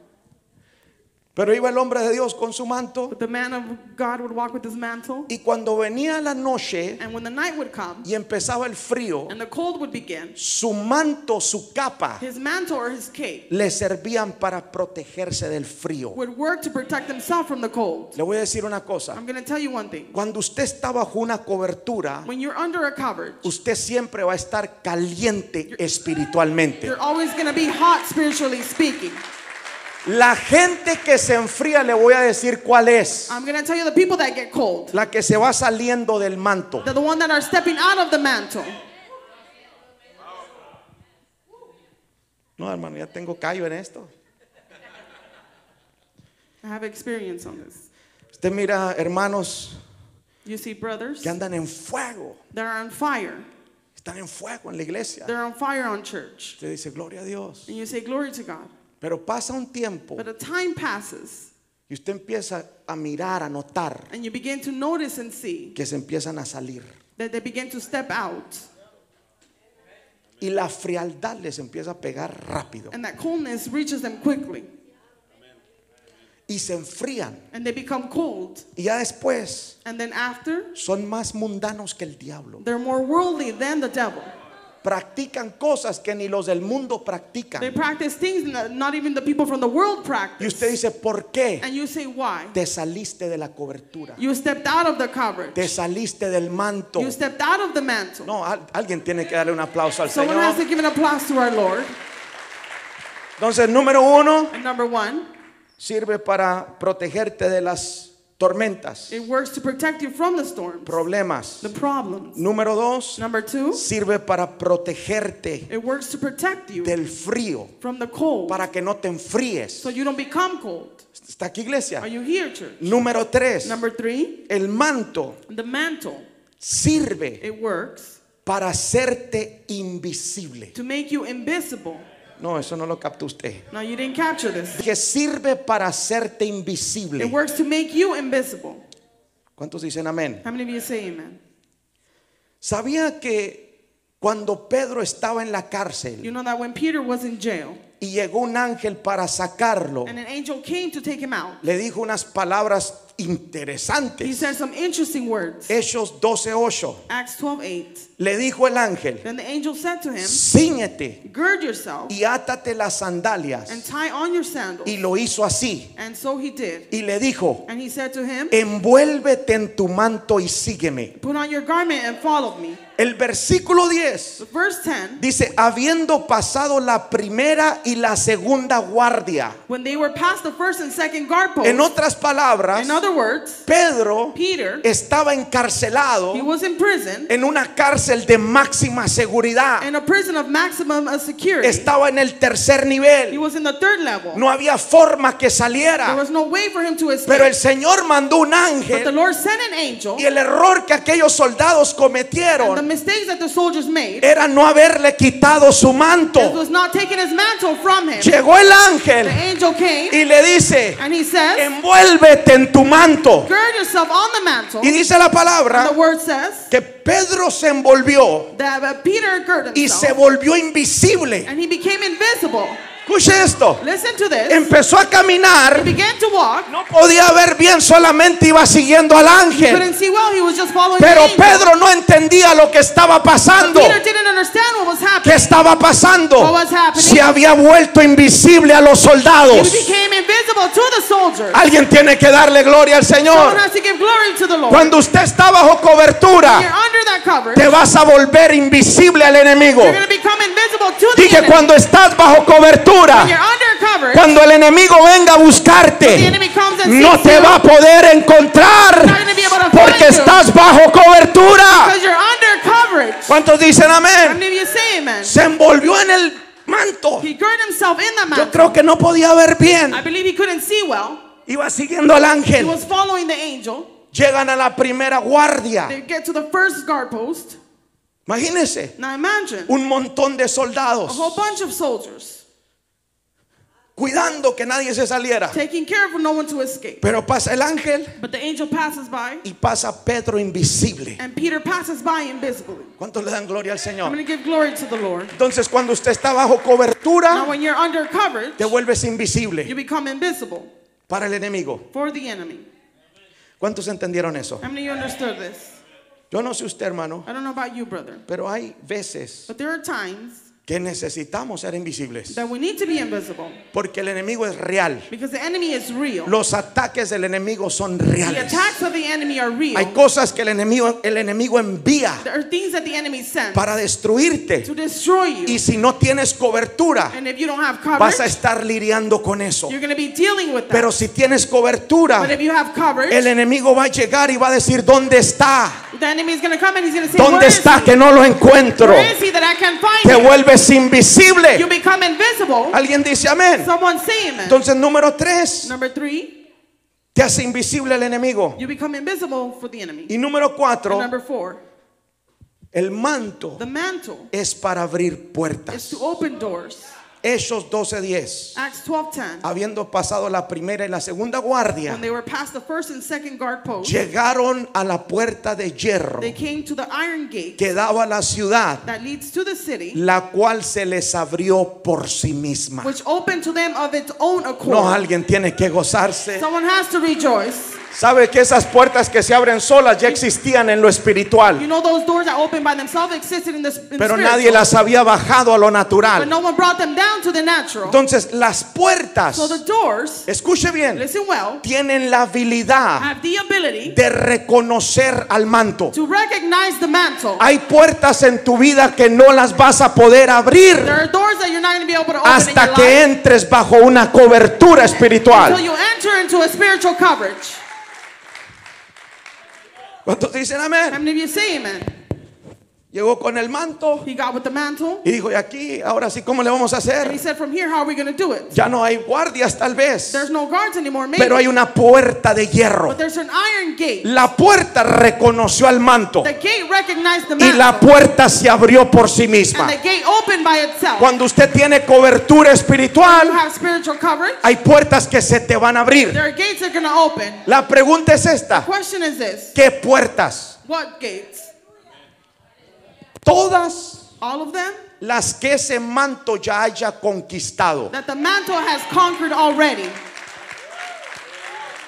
Pero iba el hombre de Dios con su manto But the man of God would walk with his mantle. y cuando venía la noche And when the night would come y empezaba el frío, and the cold would begin, su manto, su capa his mantle or his cape le servían para protegerse del frío. would work to protect himself from the cold. Le voy a decir una cosa. I'm going to tell you one thing. Cuando usted está bajo una cobertura, When you're under a coverage, usted siempre va a estar caliente espiritualmente. you're always going to be hot spiritually speaking. La gente que se enfría, le voy a decir cuál es. I'm going to tell you the people that get cold. La que se va saliendo del manto. They're the one that are stepping out of the mantle. No, hermano, ya tengo callo en esto. I have experience on this. Usted mira hermanos You see brothers que andan en fuego. that are on fire. Están en fuego en la iglesia. They're on fire on church. Usted dice, gloria a Dios. And you say, glory to God. Pero pasa un tiempo But a time passes y usted empieza a mirar, a notar and you begin to notice and see que se empiezan a salir. that they begin to step out. Y la frialdad les empieza a pegar rápido. And that coldness reaches them quickly. Y se enfrían. And they become cold. Y ya después And then after, son más mundanos que el diablo. they're more worldly than the devil. Practican cosas que ni los del mundo They practican. practice things that not even the people from the world Y practice. usted dice, ¿por qué And you say, why? te saliste de la cobertura? You stepped out of the coverage. Te saliste del manto. You stepped out of the mantle. No, alguien tiene que darle un aplauso al Someone has Señor. to give an applause to our Lord. Entonces, número uno, And number one, sirve para protegerte de las tormentas, it works to protect you from the storms, problemas. the problems. Número dos, Number two, sirve para protegerte it works to protect you del frío, from the cold, para que no te enfríes. so you don't become cold. ¿Está aquí, iglesia? Are you here, church? Número tres, Number three, el manto the mantle, sirve it works para hacerte invisible. to make you invisible. No, eso no lo captó usted. Now you didn't capture this. Que sirve para hacerte It invisible. works to make you invisible. ¿Cuántos dicen amén? How many of you say amen? ¿Sabía que cuando Pedro estaba en la You cárcel know that when Peter was in jail y llegó un ángel para sacarlo, and an angel came to take him out, le dijo unas palabras he interesantes? said some interesting words. Hechos 12:8. Acts 12:8. Le dijo el ángel, Then the angel said to him, cíñete gird yourself y átate las sandalias. and tie on your sandals. Y lo hizo así. And so he did. Y le dijo, And he said to him, envuélvete en tu manto y sígueme. put on your garment and follow me. El versículo 10 The verse 10, dice, habiendo pasado la primera y la segunda guardia. when they were past the first and second guard post, En otras palabras, in other words, Pedro Peter, estaba encarcelado he was in prison, en una cárcel de máxima seguridad. in a prison of maximum security. Estaba en el tercer He nivel. was in the third level. No había forma que There saliera. was no way for him to Pero el escape. Señor mandó un But the ángel Lord sent an angel, y el error que aquellos soldados and the cometieron mistakes that the soldiers made, era no haberle quitado su it manto. was not taking his mantle from him. Llegó el The ángel angel came, y le dice, and he says, envuélvete en tu manto. gird yourself on the mantle. Y dice la palabra The word says que Pedro se envolvió that Peter girded y se himself, volvió invisible. and he became invisible. Escuche esto. Listen to this. Empezó a He caminar. began to walk. No podía ver bien, solamente iba siguiendo al ángel. Couldn't see well. He was just following Pero the angel. Pedro no entendía lo que estaba pasando. Peter didn't understand what was ¿Qué happening. estaba pasando? What was happening? Se había vuelto invisible a los He soldados. became invisible to the soldiers. Alguien tiene que darle gloria al Someone Señor. has to give glory to the Lord. Cuando usted está bajo You're cobertura, under that cover. te vas a volver invisible al enemigo. You're going to become invisible to the Dije, enemy. cuando estás bajo cobertura, When you're under cover, cuando el enemigo venga a the buscarte, enemy comes and no seeks te you, va a poder encontrar not gonna be able to porque find you. estás bajo cobertura. because you're under coverage. ¿Cuántos dicen How amén? many of you say amen? Se envolvió en el manto. He girded himself in the Yo mantle. creo que no podía ver bien. I believe he couldn't see well. Iba siguiendo al He ángel. was following the angel. Llegan a la primera guardia. They get to the first guard post. Imagínense, Now imagine un montón de a soldados whole bunch of soldiers cuidando que nadie se saliera. taking care of no one to escape. Pero pasa el ángel But the angel passes by, y pasa Pedro invisible. and Peter passes by invisibly. ¿Cuántos le dan gloria al I'm Señor? going to give glory to the Lord. Entonces, cuando usted está bajo Now cobertura, when you're under coverage, te vuelves you invisible become invisible para el enemigo. for the enemy. ¿Cuántos entendieron eso? How many of you understood this? Yo no sé usted, hermano, I don't know about you, brother, pero hay veces but there are times que necesitamos ser invisibles that we need to be invisible porque el enemigo es real. because the enemy is real. Los ataques del enemigo son The reales. attacks of the enemy are real. Hay cosas que el enemigo envía There are things that the enemy sends para destruirte. to destroy Y you. si no tienes cobertura, And if you don't have vas a coverage, estar lidiando con eso. you're going to be dealing with that. Pero si tienes cobertura, But if you have coverage, el enemigo va a llegar y va a decir, ¿dónde está? The enemy is going to come and he's going to say, ¿Dónde where is está he? que no lo encuentro? Where is he that I can't find Te him? vuelves invisible. You become invisible. Alguien dice amén. Someone say amen. Entonces, número 3, Number 3, te hace invisible el enemigo. you become invisible for the enemy. Y número And 4, number 4, el manto the mantle es para abrir is puertas. to open doors. Hechos 12:10. Acts 12:10. Habiendo pasado la primera y la segunda guardia, When they were past the first and second guard post, llegaron a la puerta de hierro they came to the iron gate que daba a la ciudad, that leads to the city, la cual se les abrió por sí misma. which opened to them of its own accord. No, alguien tiene que gozarse. Someone has to rejoice. Sabe que esas puertas que se abren solas ya existían en lo You espiritual, know those doors that open by themselves existed in the pero spiritual, nadie las había bajado a lo but natural. no one brought them down to the natural. Entonces las puertas, So the doors, escuche bien, listen well, tienen la habilidad have the ability de reconocer al manto. to recognize the mantle. Hay puertas en tu vida que no las vas a poder abrir There are doors that you're not going to be able to open in hasta your que life entres bajo una cobertura until espiritual. you enter into a spiritual coverage. ¿Cuántos dicen How amén? many of you say amen? Llegó con el manto He got with the mantle, y dijo, y aquí, ahora sí, ¿cómo le vamos a and he hacer? said, from here, how are we going to do it? Ya no hay guardias tal vez, There's no guards anymore, maybe, pero hay una puerta de hierro. but there's an iron gate. La puerta reconoció al manto The gate recognized the y la mantle, puerta se abrió por sí misma. and the gate opened by itself. Cuando usted tiene cobertura You espiritual, have spiritual coverage. hay puertas que se te van a abrir. There are gates that are going to open. La pregunta es esta: Question is this: ¿qué puertas? what gates? Todas All of them las que ese manto ya haya conquistado. that the mantle has conquered already.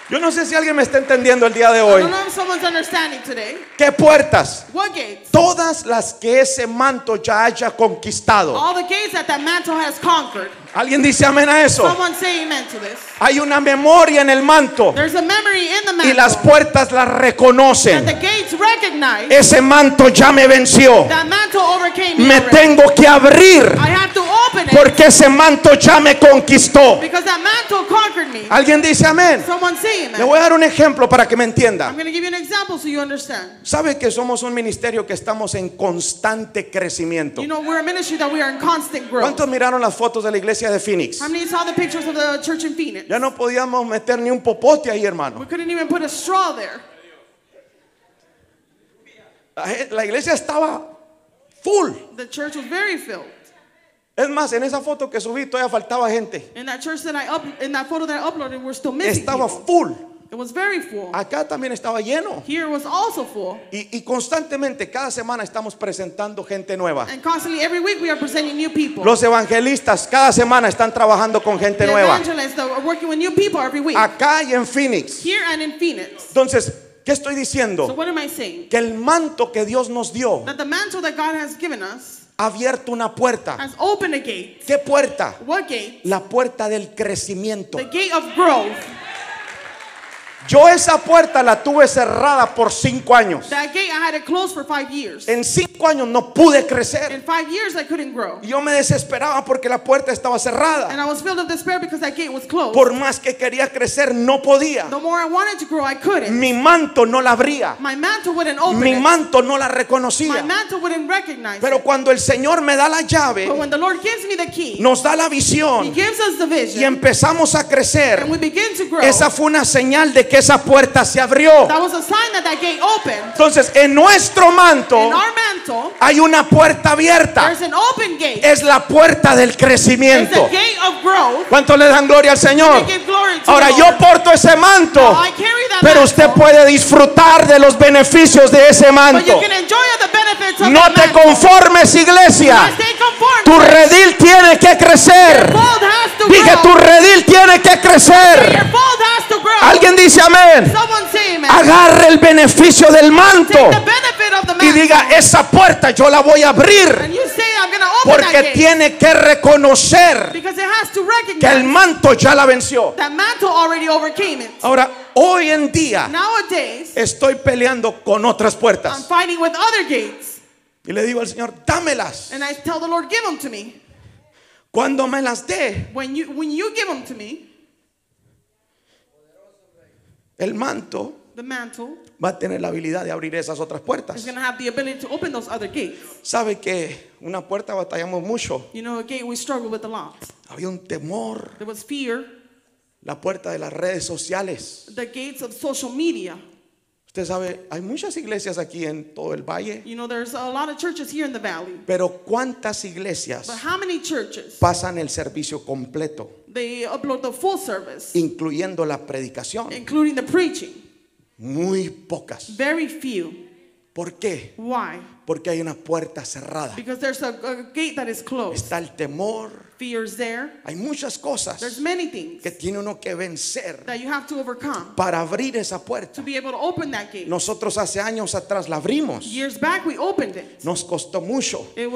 Yo no sé si alguien me está entendiendo el día de I hoy. don't know if someone's understanding today. ¿Qué puertas? What gates? Todas las que ese manto ya haya conquistado. All the gates that mantle has conquered. ¿Alguien dice amén a eso? Someone say amen to this. Hay una memoria en el manto There's a memory in the y las mantle puertas las that reconocen. the gates recognize. Ese manto ya me venció. That mantle overcame me Me already. tengo que abrir I have to open it porque ese manto ya me conquistó. because that mantle conquered me. ¿Alguien dice amén? Someone say Le amen. voy a dar un ejemplo para que me entienda. I'm going to give you an example so you understand. ¿Sabe que somos un ministerio que estamos en constante crecimiento? You know, we're a ministry that we are in constant growth. ¿Cuántos miraron las fotos de la iglesia de Phoenix? How many saw the pictures of the church in Phoenix? Ya no podíamos meter ni un popote ahí, hermano. We couldn't even put a straw there. La iglesia estaba full. The church was very filled. Es más, en esa foto que subí todavía faltaba gente. In that church that in that photo that I uploaded, we're still missing Estaba people. full. It was very full. Acá también estaba lleno. Here was also full. Y constantemente, cada semana estamos presentando gente nueva. And constantly, every week, we are presenting new people. Los evangelistas cada semana están trabajando con gente The nueva. evangelists that are working with new people every week. Acá y en Phoenix. Here and in Phoenix. Entonces, ¿qué estoy So diciendo? what am I saying? Que el manto que Dios nos dio That the mantle that God has given us ha abierto una puerta. has opened a gate. ¿Qué puerta? What gate? La puerta del crecimiento. The gate of growth. Yo esa puerta la tuve cerrada por 5 años. That gate, I had it closed for 5 years. En 5 años no pude crecer. In 5 years, I couldn't grow. Y yo me desesperaba porque la puerta estaba cerrada. And I was filled with despair because that gate was closed. Por más que quería crecer, no podía. The more I wanted to grow, I couldn't. Mi manto no la abría. My mantle wouldn't open Mi it. manto no la My reconocía. mantle wouldn't recognize Pero it. cuando el Señor me da la But llave, when the Lord gives me the key, nos da la He visión gives us the y vision, empezamos a crecer, and we begin to grow. esa fue una señal de que esa puerta se abrió. That was a sign that gate opened. Entonces, en nuestro manto In our mantle, hay una puerta abierta. there's an open gate. Es la puerta del There's crecimiento. a gate of growth. ¿Cuánto le dan gloria al Señor? We give glory to Ahora the yo Lord. porto ese manto, Now, I carry that pero mantle, usted puede disfrutar de los beneficios de ese but manto. you can enjoy the benefits of No the te mantle. conformes, iglesia. Not stay conformed. Tu redil tiene que crecer. Fold has to Dije, tu grow. redil tiene que Your crecer. fold has to grow. Alguien dice amén. Someone say amen. Agarre el beneficio del manto Take the benefit of the y mantle. diga, esa puerta yo la voy a abrir, And you say, I'm going to open that porque gate. tiene que reconocer Because it has to que el recognize manto ya la venció. that mantle already overcame it. Ahora, hoy en día Nowadays, estoy peleando con otras I'm puertas fighting with other gates. y le digo al Señor, dámelas. And I tell the Lord, give them to me. Cuando me las dé, When you give them to me, el manto the mantle, va a tener la habilidad de abrir esas otras is puertas. going to have the ability to open those other gates. Sabe que una puerta batallamos mucho. You know, a gate we struggle with a lot. Había un temor. There was fear. La puerta de las redes sociales. The gates of social media. Usted sabe, hay muchas iglesias aquí en todo el valle. You know, there's a lot of churches here in the valley. Pero ¿cuántas iglesias But how many churches, pasan el servicio completo, they upload the full service, incluyendo la predicación? including the preaching? Muy pocas. Very few. ¿Por qué? Why? Porque hay una puerta cerrada. Because there's a gate that is closed. Está el temor. Fear's there. Hay muchas There's cosas many things que tiene uno que vencer that you have to overcome para abrir esa to puerta. be able to open that gate. Nosotros hace años atrás la abrimos. Years back we opened it. Nos costó mucho, It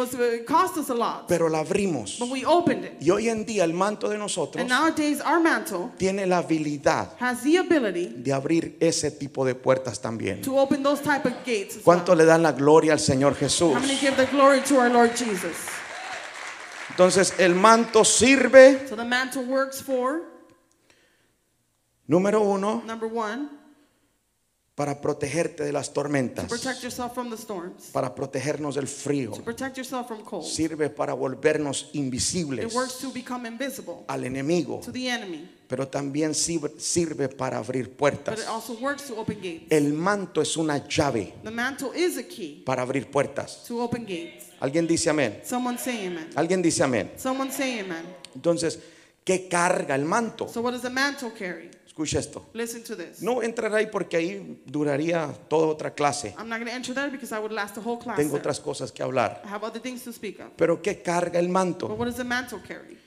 cost us a lot, pero la abrimos. but we opened it. Y hoy en día el manto de nosotros And nowadays our mantle tiene la habilidad has the ability de abrir ese tipo de puertas también. to open those type of gates as ¿Cuánto well. le dan la gloria al Señor Jesús? How many give the glory to our Lord Jesus? Entonces el manto sirve, So the mantle works for, número uno, number one, para protegerte de las to tormentas, protect yourself from the storms, para protegernos del frío. to protect yourself from cold. Sirve para volvernos It invisibles works to become invisible al enemigo, to the enemy, pero también sirve para abrir but puertas. it also works to open gates. El manto es una llave The mantle is a key para abrir puertas. to open gates. ¿Alguien dice amén? Someone say amen. ¿Alguien dice amén? Someone say amen. Entonces, ¿qué carga el manto? So what does the mantle carry? Escucha esto. Listen to this. No entraré ahí porque ahí duraría toda otra clase. I'm not going to enter there because I would last the whole class Tengo there. otras cosas que hablar. I have other things to speak of. Pero ¿qué carga el But manto? what does the mantle carry?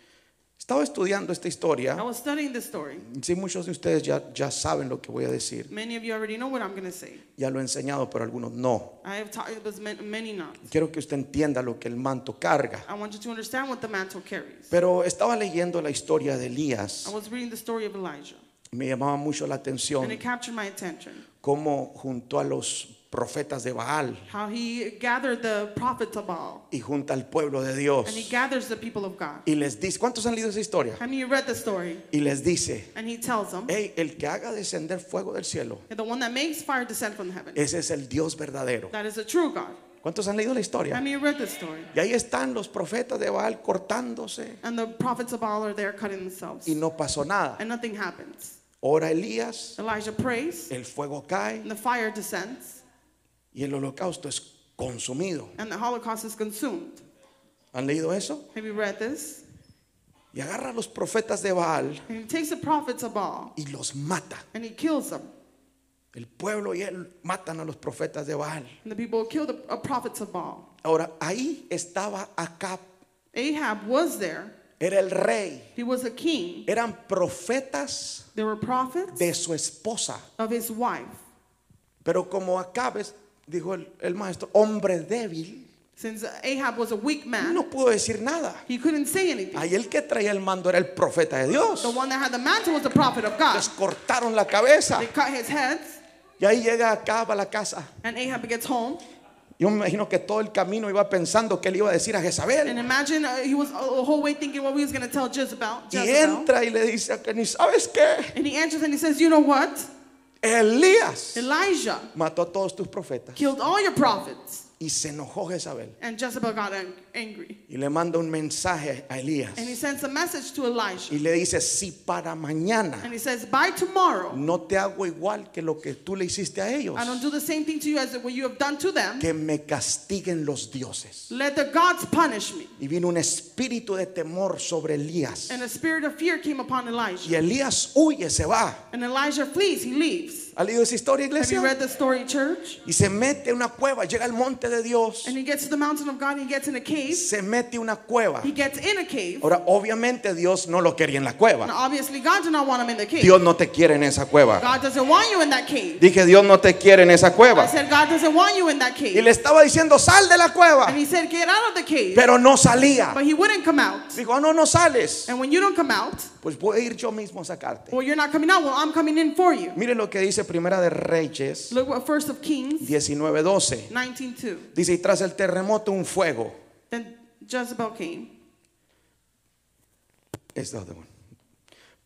Estaba estudiando esta I historia. was studying this story. Sí, muchos de ustedes ya saben lo que voy a decir. Many of you already know what I'm going to say. Ya lo he enseñado, pero algunos no. I have taught, but many not. Quiero que usted entienda lo que el manto carga. I want you to understand what the mantle carries. Pero estaba leyendo la historia de Elías I was reading the story of Elijah, y me llamaba mucho la and atención it captured my attention. cómo junto a los profetas de Baal How he gathered the prophets of Baal, y junto al pueblo de Dios and he gathers the people of God. y les dice, ¿cuántos han leído esa historia? How many of you read the story? Y les dice, And he tells them, hey, el que haga descender fuego del cielo, the one that makes fire descend from heaven, ese es el Dios verdadero. that is a true God. ¿Cuántos han leído la How historia? many of you read this story? Y ahí están los profetas de Baal cortándose And the prophets of Baal are there cutting themselves, y no pasó nada. and nothing happens. Ora Elías, Elijah prays, el fuego cae and the fire descends, y el holocausto es consumido. and the Holocaust is consumed. ¿Han leído eso? Have you read this? Y agarra a los profetas de Baal And he takes the prophets of Baal, y los mata. and he kills them. El pueblo y él matan a los profetas de Baal. And the people killed the prophets of Baal. Ahora, ahí estaba Acab, Ahab was there. era el rey. He was a king. Eran profetas There were prophets de su esposa. of his wife. Pero como Acab es, dijo el maestro, hombre débil, Since Ahab was a weak man, no pudo decir nada. he couldn't say anything. Ahí el que traía el mando era el profeta de Dios. The one that had the mantle was the prophet of God. Les cortaron la cabeza. They cut his heads, Y ahí llega Acab a la casa. and Ahab gets home. Yo me imagino que todo el camino iba pensando que le iba a decir a Jezabel. And imagine he was the whole way thinking what he was going to tell Jezebel. Y entra y le dice a Kenny, ¿sabes qué? And he answers and he says, you know what? Elías Elijah mató a todos tus profetas. killed all your prophets. Y se enojó Jezabel. And Jezebel got angry. Y le manda un mensaje a Elías. And he sends a message to Elijah. Y le dice, si para mañana And he says, by tomorrow, no te hago igual que lo que tú le hiciste a ellos, I don't do the same thing to you as what you have done to them. que me castiguen los dioses. Let the gods punish me. Y vino un espíritu de temor sobre Elías. And a spirit of fear came upon Y Elijah. Elías huye, se va. And Elijah flees, he leaves. ¿Ha leído esa historia, Have you iglesia? read the story, church? Y se mete en una cueva, llega al monte de Dios, And he gets to the mountain of God, he gets in a cave. se mete en una cueva. He gets in a cave. Ahora, obviamente Dios no lo quería en la cueva. Now, obviously, God did not want him in the cave. Dios no te quiere en esa cueva. God doesn't want you in that cave. Dije, Dios no te quiere en esa I cueva. said, God doesn't want you in that Y cave. le estaba diciendo, sal de la cueva. And he said, get out of the cave. Pero no salía. But he wouldn't come out. Dijo, "Ah, no, no sales. And when you don't come out, Pues voy a ir yo mismo a sacarte. well, you're not coming out. Well, I'm coming in for you. Mire lo que dice Primera de Reyes Look what First of Kings 19:12. 19:2. Dice, y tras el terremoto un fuego. Then Jezebel came. It's the other one.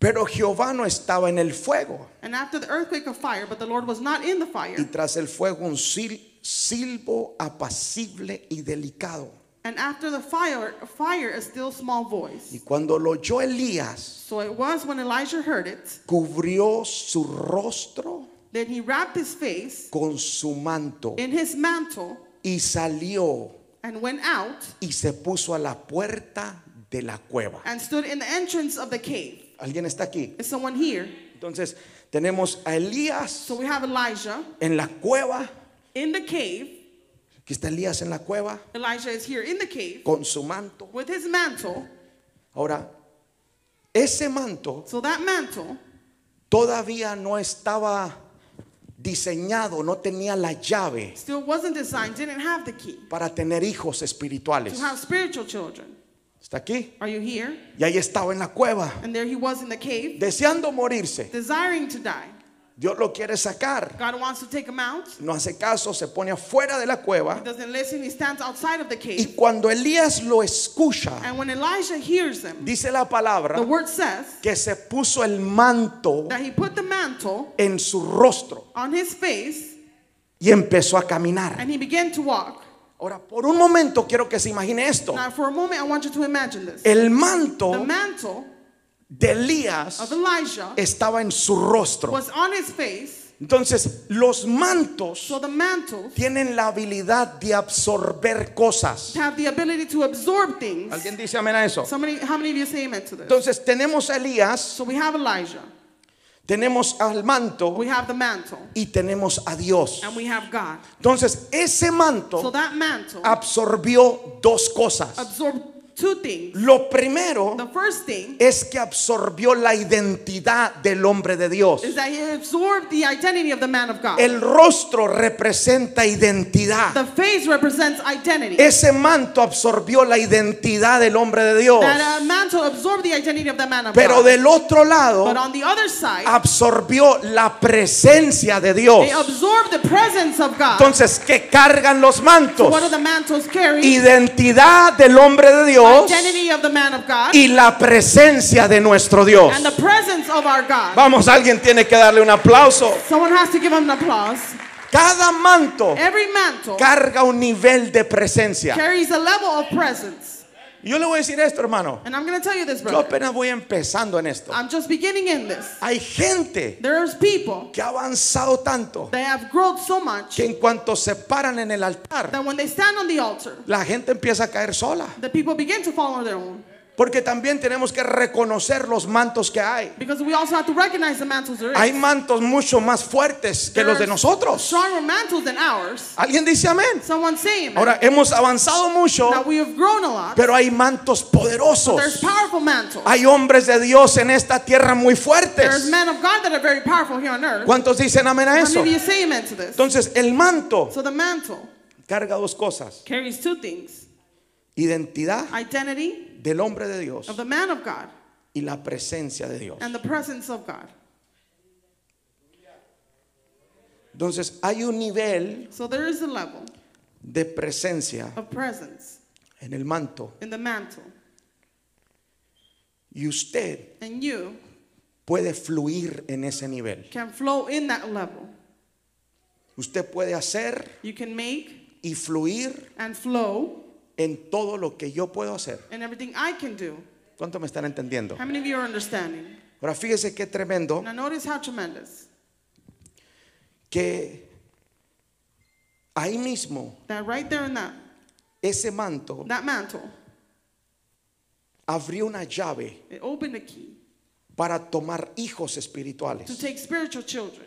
Pero Jehová no estaba en el fuego. And after the earthquake of fire, but the Lord was not in the fire. Y tras el fuego un silbo apacible y delicado. And after the fire, a still small voice. Y cuando lo oyó Elías, So it was when Elijah heard it, cubrió su rostro then he wrapped his face con su manto in his mantle y salió and went out y se puso a la puerta de la cueva. and stood in the entrance of the cave. ¿Alguien está aquí? Is someone here? Entonces tenemos a Elías So we have Elijah en la cueva. in the cave. Aquí está Elías en la cueva Elijah is here in the cave con su manto. with his mantle. Ahora, ese manto So that mantle todavía no estaba diseñado, no tenía la llave still wasn't designed, didn't have the key para tener hijos espirituales. to have spiritual children. ¿Está aquí? Are you here? Y ahí estaba en la cueva, And there he was in the cave, deseando morirse. desiring to die. Dios lo quiere sacar. God wants to take him out. No hace caso, se pone afuera de la He cueva. doesn't listen. He stands outside of the Y cave. cuando Elías lo escucha, And when Elijah hears him, dice la palabra the word says que se puso el manto that he put the mantle en su rostro on his face y empezó a caminar. and he began to walk. Ahora, por un momento quiero que se imagine esto. Now, for a moment, I want you to imagine this. El The manto mantle de Elías of Elijah estaba en su rostro. was on his face. Entonces, los mantos So the mantles tienen la habilidad de absorber cosas. have the ability to absorb things. ¿Alguien dice amén a eso? How many of you say amen to this? Entonces, tenemos a Elías, So we have Elijah, tenemos al manto we have the mantle, y tenemos a Dios. and we have God. Entonces, ese So manto that mantle absorbió dos cosas. absorbed two things. Lo primero The first thing es que absorbió la identidad del hombre de Dios. is that he absorbed the identity of the man of God. El rostro representa identidad. The face represents identity. Ese manto absorbió la identidad del hombre de Dios. That mantle absorbed the identity of the man of Pero God. del otro lado But on the other side, absorbió la presencia de Dios. they absorbed the presence of God. Entonces, ¿qué cargan los mantos? What do the mantles carry? Identidad del hombre de Dios Identity of the man of God y la presencia de nuestro Dios. and the presence of our God. Vamos, alguien tiene que darle un aplauso. Someone has to give him an applause. Cada manto Every mantle carga un nivel de presencia. carries a level of presence. Yo le voy a decir esto, hermano. And I'm going to tell you this, Yo brother. apenas voy empezando en esto. I'm just beginning in this. Hay gente There's people que ha avanzado tanto that have grown so much que en cuanto se paran en el altar, that when they stand on the altar, la gente empieza a caer sola. the people begin to fall on their own. Porque también tenemos que reconocer los mantos que hay. Because we also have to recognize the mantles there Hay is. mantos mucho más fuertes que There los de are nosotros. stronger mantles than ours. ¿Alguien dice amén? Someone say amen. Ahora, hemos avanzado mucho, Now we have grown a lot. pero hay mantos There's poderosos. powerful mantles. Hay hombres de Dios en esta tierra muy There's fuertes. men of God that are very powerful here on earth. ¿Cuántos dicen amén a How eso? many of you say amen to this? Entonces, el manto So the mantle carga dos cosas. carries two things. Identidad Identity del hombre de Dios of the man of God y la presencia de Dios. and the presence of God. Entonces, hay un nivel So there is a level de presencia of presence en el manto in the mantle. y usted And you puede fluir en ese nivel. can flow in that level. Usted puede hacer You can make y fluir and flow en todo lo que yo puedo hacer. in everything I can do. ¿Cuánto me están entendiendo? How many of you are understanding? Ahora fíjese qué tremendo Now notice how tremendous que ahí mismo that right there in ese manto that mantle, abrió una llave it opened a key para tomar hijos to espirituales take spiritual children.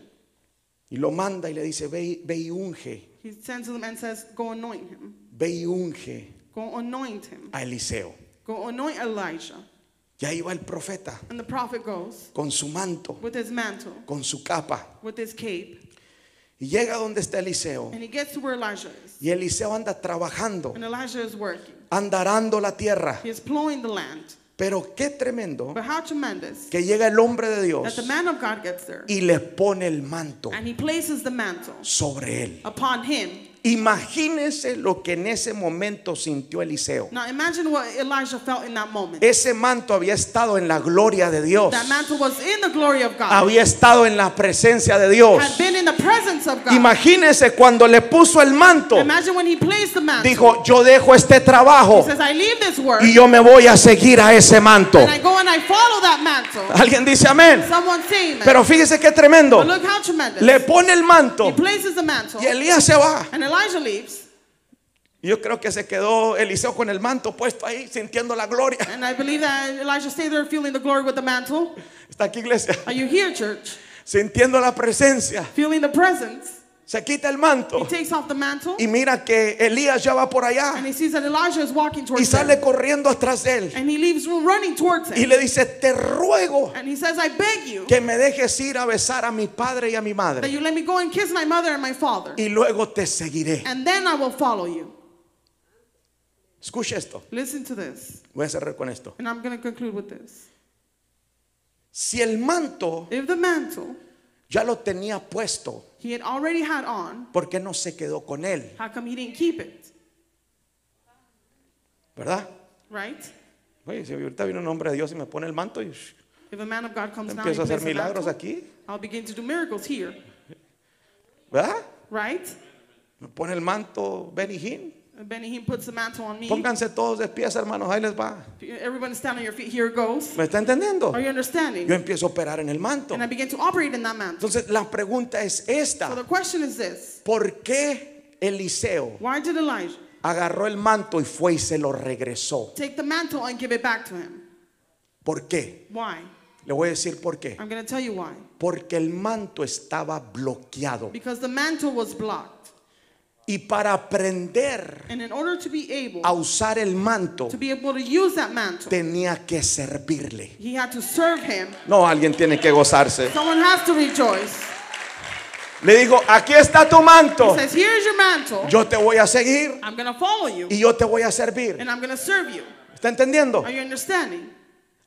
y lo manda y le dice ve y unge, He sends them and says, go anoint him. ve y unge Go anoint him. a Eliseo. Go anoint Elijah. Y ahí va el profeta And the prophet goes con su manto, with his mantle, con su capa with his cape, y llega donde está Eliseo and he gets to where Elijah is. y Eliseo anda trabajando, And Elijah is working. anda arando la tierra. He is plowing the land. Pero qué tremendo But how tremendous que llega el hombre de that Dios the man of God gets there y le pone el manto and he places the mantle sobre él. upon him. Imagínense lo que en ese momento sintió Eliseo. Now imagine what Elijah felt in that moment. Ese manto había estado en la gloria de Dios. That mantle was in the glory of God. Había estado en la presencia de Dios. Had been in the presence of God. Imagínense cuando le puso el manto. Imagine when he placed the mantle. Dijo, yo dejo este trabajo He says, I leave this work y yo me voy a seguir a ese manto. and I go and I follow that mantle. Alguien dice amén. Someone say amen. Pero fíjese qué tremendo. But look how tremendous. Le pone el manto He places the mantle y Elías se va. and Elijah leaves. Yo creo que se quedó Eliseo con el manto puesto ahí, sintiendo la gloria. And I believe that Elijah stayed there feeling the glory with the mantle. Está aquí, iglesia. Are you here, church? Sintiendo la presencia. Feeling the presence. Se quita el He manto takes off the mantle y mira que Elías ya va por allá and he sees that Elijah is walking y towards sale him. corriendo atrás de él And he leaves running towards y him. le dice, te ruego And he says, I beg you que me dejes ir a besar a mi padre y a mi that madre you let me go and kiss my mother and my father. y luego te seguiré. And then I will follow you. Escuche esto. Listen to this. Voy a cerrar con esto. And I'm going to conclude with this. Si el manto If the mantle ya lo tenía puesto, he had already had on, ¿por qué no se quedó con él? how come he didn't keep it? ¿Verdad? Right? Oye, si ahorita viene un hombre de Dios y me pone el manto y If a man of God comes down and empiezo a hacer places the milagros mantle, aquí, I'll begin to do miracles here. ¿verdad? Right? Me pone el manto Benny Hinn. And Benny Hinn puts the mantle on me. Pónganse todos de pies, hermanos, ahí les va. Everyone stand on your feet. Here it goes. ¿Me está entendiendo? Are you understanding? Yo empiezo a operar en el manto. And I begin to operate in that mantle. Entonces la pregunta es So esta: the question is this. ¿por qué Eliseo Why did Elijah agarró el manto y fue y se lo regresó? take the mantle and give it back to him? ¿Por qué? Why? Le voy a decir por qué. I'm going to tell you why. Porque el manto estaba bloqueado. Because the mantle was blocked. Y para aprender And in order to be able a usar el manto, to be able to use that mantle, tenía que servirle. he had to serve him. No, alguien tiene que gozarse. Someone has to rejoice. Le digo, aquí está tu He manto. says, here's your mantle. Yo te voy a seguir I'm going to follow you. y yo te voy a servir. And I'm going to serve you. ¿Está entendiendo? Are you understanding?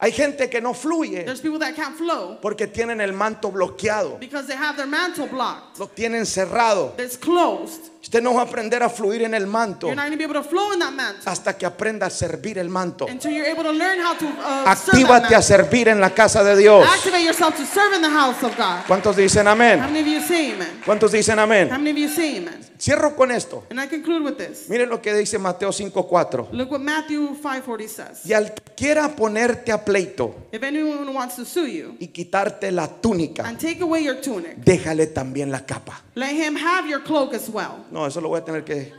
Hay gente que no fluye There's people that can't flow porque tienen el manto bloqueado, because they have their mantle blocked. lo tienen cerrado. It's closed. Usted no va a aprender a fluir en el manto You're not going to be able to flow in that mantle hasta que aprenda a servir el manto. until you're able to learn how to serve that Actívate a mantle. servir en la casa de Dios. Activate yourself to serve in the house of God. ¿Cuántos dicen How amén? many of you say amen? ¿Cuántos dicen How amén? many of you say amen? Cierro con esto. And I conclude with this. Miren lo que dice Mateo 5:4. Look what Matthew 5:40 says. Y al que quiera ponerte a pleito If anyone wants to sue you y quitarte la túnica, and take away your tunic, déjale también la capa. let him have your cloak as well. No, eso lo voy a tener que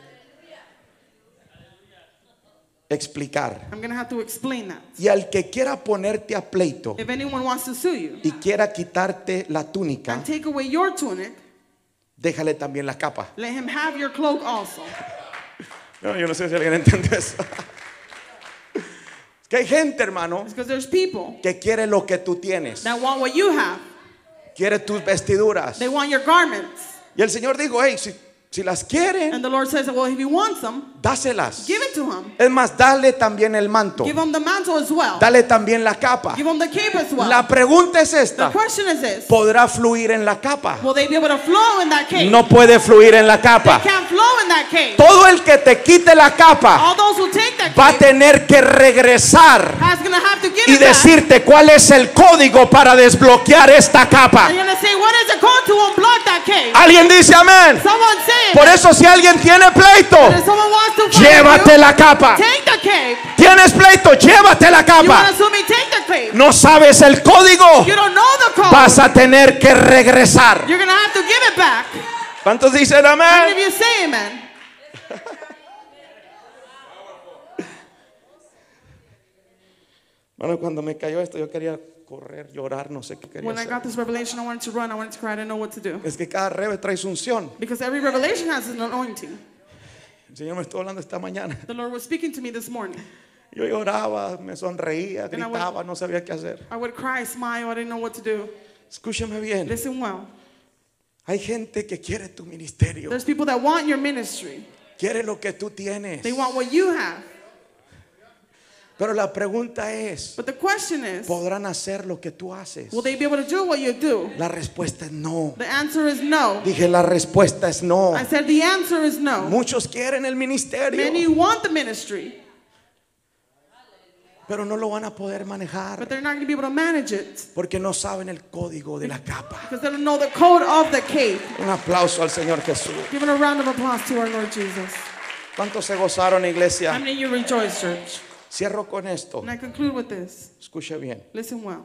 explicar. I'm going to have to explain that. Y al que quiera ponerte a pleito If anyone wants to sue you y quiera quitarte la túnica, and take away your tunic, déjale también la capa. let him have your cloak also. No, yo no sé si alguien entiende eso. Es que hay gente, hermano, Because there's people que quiere lo que tú tienes. that want what you have. Quiere tus vestiduras. They want your garments. Y el Señor dijo, hey, si las quieren, And the Lord says, well, if he wants them, dáselas. give it to him. Es más, dale también el manto. Give him the mantle as well. Dale también la capa. Give him the cape as well. La pregunta es The esta: question is this. ¿podrá fluir en la capa? Will they be able to flow in that cape? No puede fluir en la They capa. can't flow in that cape. Todo el que te quite la capa All those who take that va a cape tener que regresar is going to have to give y it back. decirte cuál es el código para desbloquear esta capa. And you're going to say, what is it called to unblock that cape? Alguien dice amén. Someone say it. Por eso si alguien tiene pleito, If someone wants to fight llévate you, la capa. take the cape. Tienes pleito, llévate la You want capa. to sue me, take the cape. No sabes el código, You don't know the code. vas a tener que regresar. You're going to have to give it back. ¿Cuántos dicen How many of amén? you say amen? Bueno, cuando me cayó esto yo quería correr, llorar, no sé qué quería When I hacer. got this revelation, I wanted to run. I wanted to cry. I didn't know what to do. Es que cada rebe trae su unción. Because every revelation has an anointing. El Señor me estuvo hablando esta mañana. The Lord was speaking to me this morning. Yo lloraba, me sonreía, And I would- gritaba, no sabía qué hacer. I would cry, smile. I didn't know what to do. Escúchame bien. Listen well. Hay gente que quiere tu ministerio. There's people that want your ministry. Quiere lo que tú tienes. They want what you have. Pero la pregunta es, But the question is, ¿podrán hacer lo que tú haces? will they be able to do what you do? La respuesta es no. The answer is no. Dije, la respuesta es no. I said the answer is no. Muchos quieren el ministerio, Many want the ministry, pero no lo van a poder manejar but they're not going to be able to manage it porque no saben el código de la capa. because they don't know the code of the cape. Un aplauso al Señor Jesús. Give it a round of applause to our Lord Jesus. ¿Cuántos se gozaron, How iglesia? many of you rejoice, church? Cierro con esto. And I conclude with this. Escuche bien. Listen well.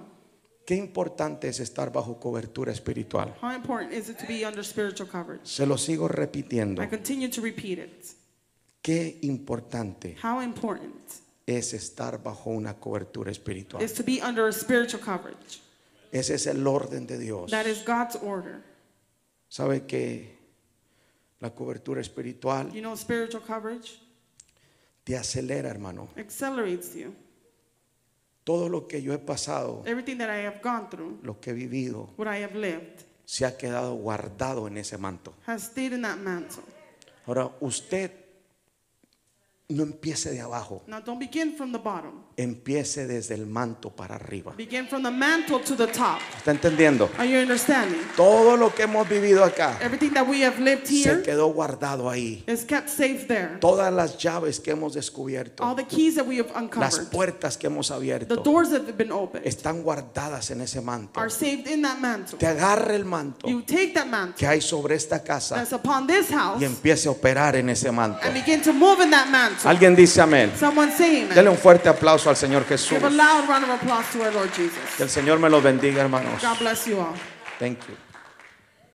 Qué importante es estar bajo cobertura espiritual. How important is it to be under spiritual coverage? Se lo sigo repitiendo. I continue to repeat it. Qué importante How important es estar bajo una cobertura espiritual. is to be under a spiritual coverage? Ese es el orden de Dios. That is God's order. ¿Sabe que la cobertura espiritual You know, spiritual coverage te acelera, hermano? accelerates you. Todo lo que yo he pasado, Everything that I have gone through, lo que he vivido, what I have lived, se ha quedado guardado en ese manto. has stayed in that mantle. Ahora, usted no empiece de abajo, Now, don't begin from the bottom. empiece desde el manto para arriba. Begin from the mantle to the top. ¿Está entendiendo? Are you understanding? Todo lo que hemos vivido acá Everything that we have lived se here quedó guardado ahí. is kept safe there. Todas las llaves que hemos All descubierto, the keys that we have las uncovered, puertas que hemos the abierto, doors that have been opened, están guardadas en ese manto. are saved in that mantle. Te agarre el manto You take that mantle que hay sobre esta casa that's upon this house y empiece a operar en ese manto. and begin to move in that mantle. Alguien dice amén. Someone say Dele amen. un fuerte aplauso al Señor Jesús. Give a loud round of applause to our Lord Jesus. Que el Señor me los bendiga, hermanos. God bless you all. Thank you.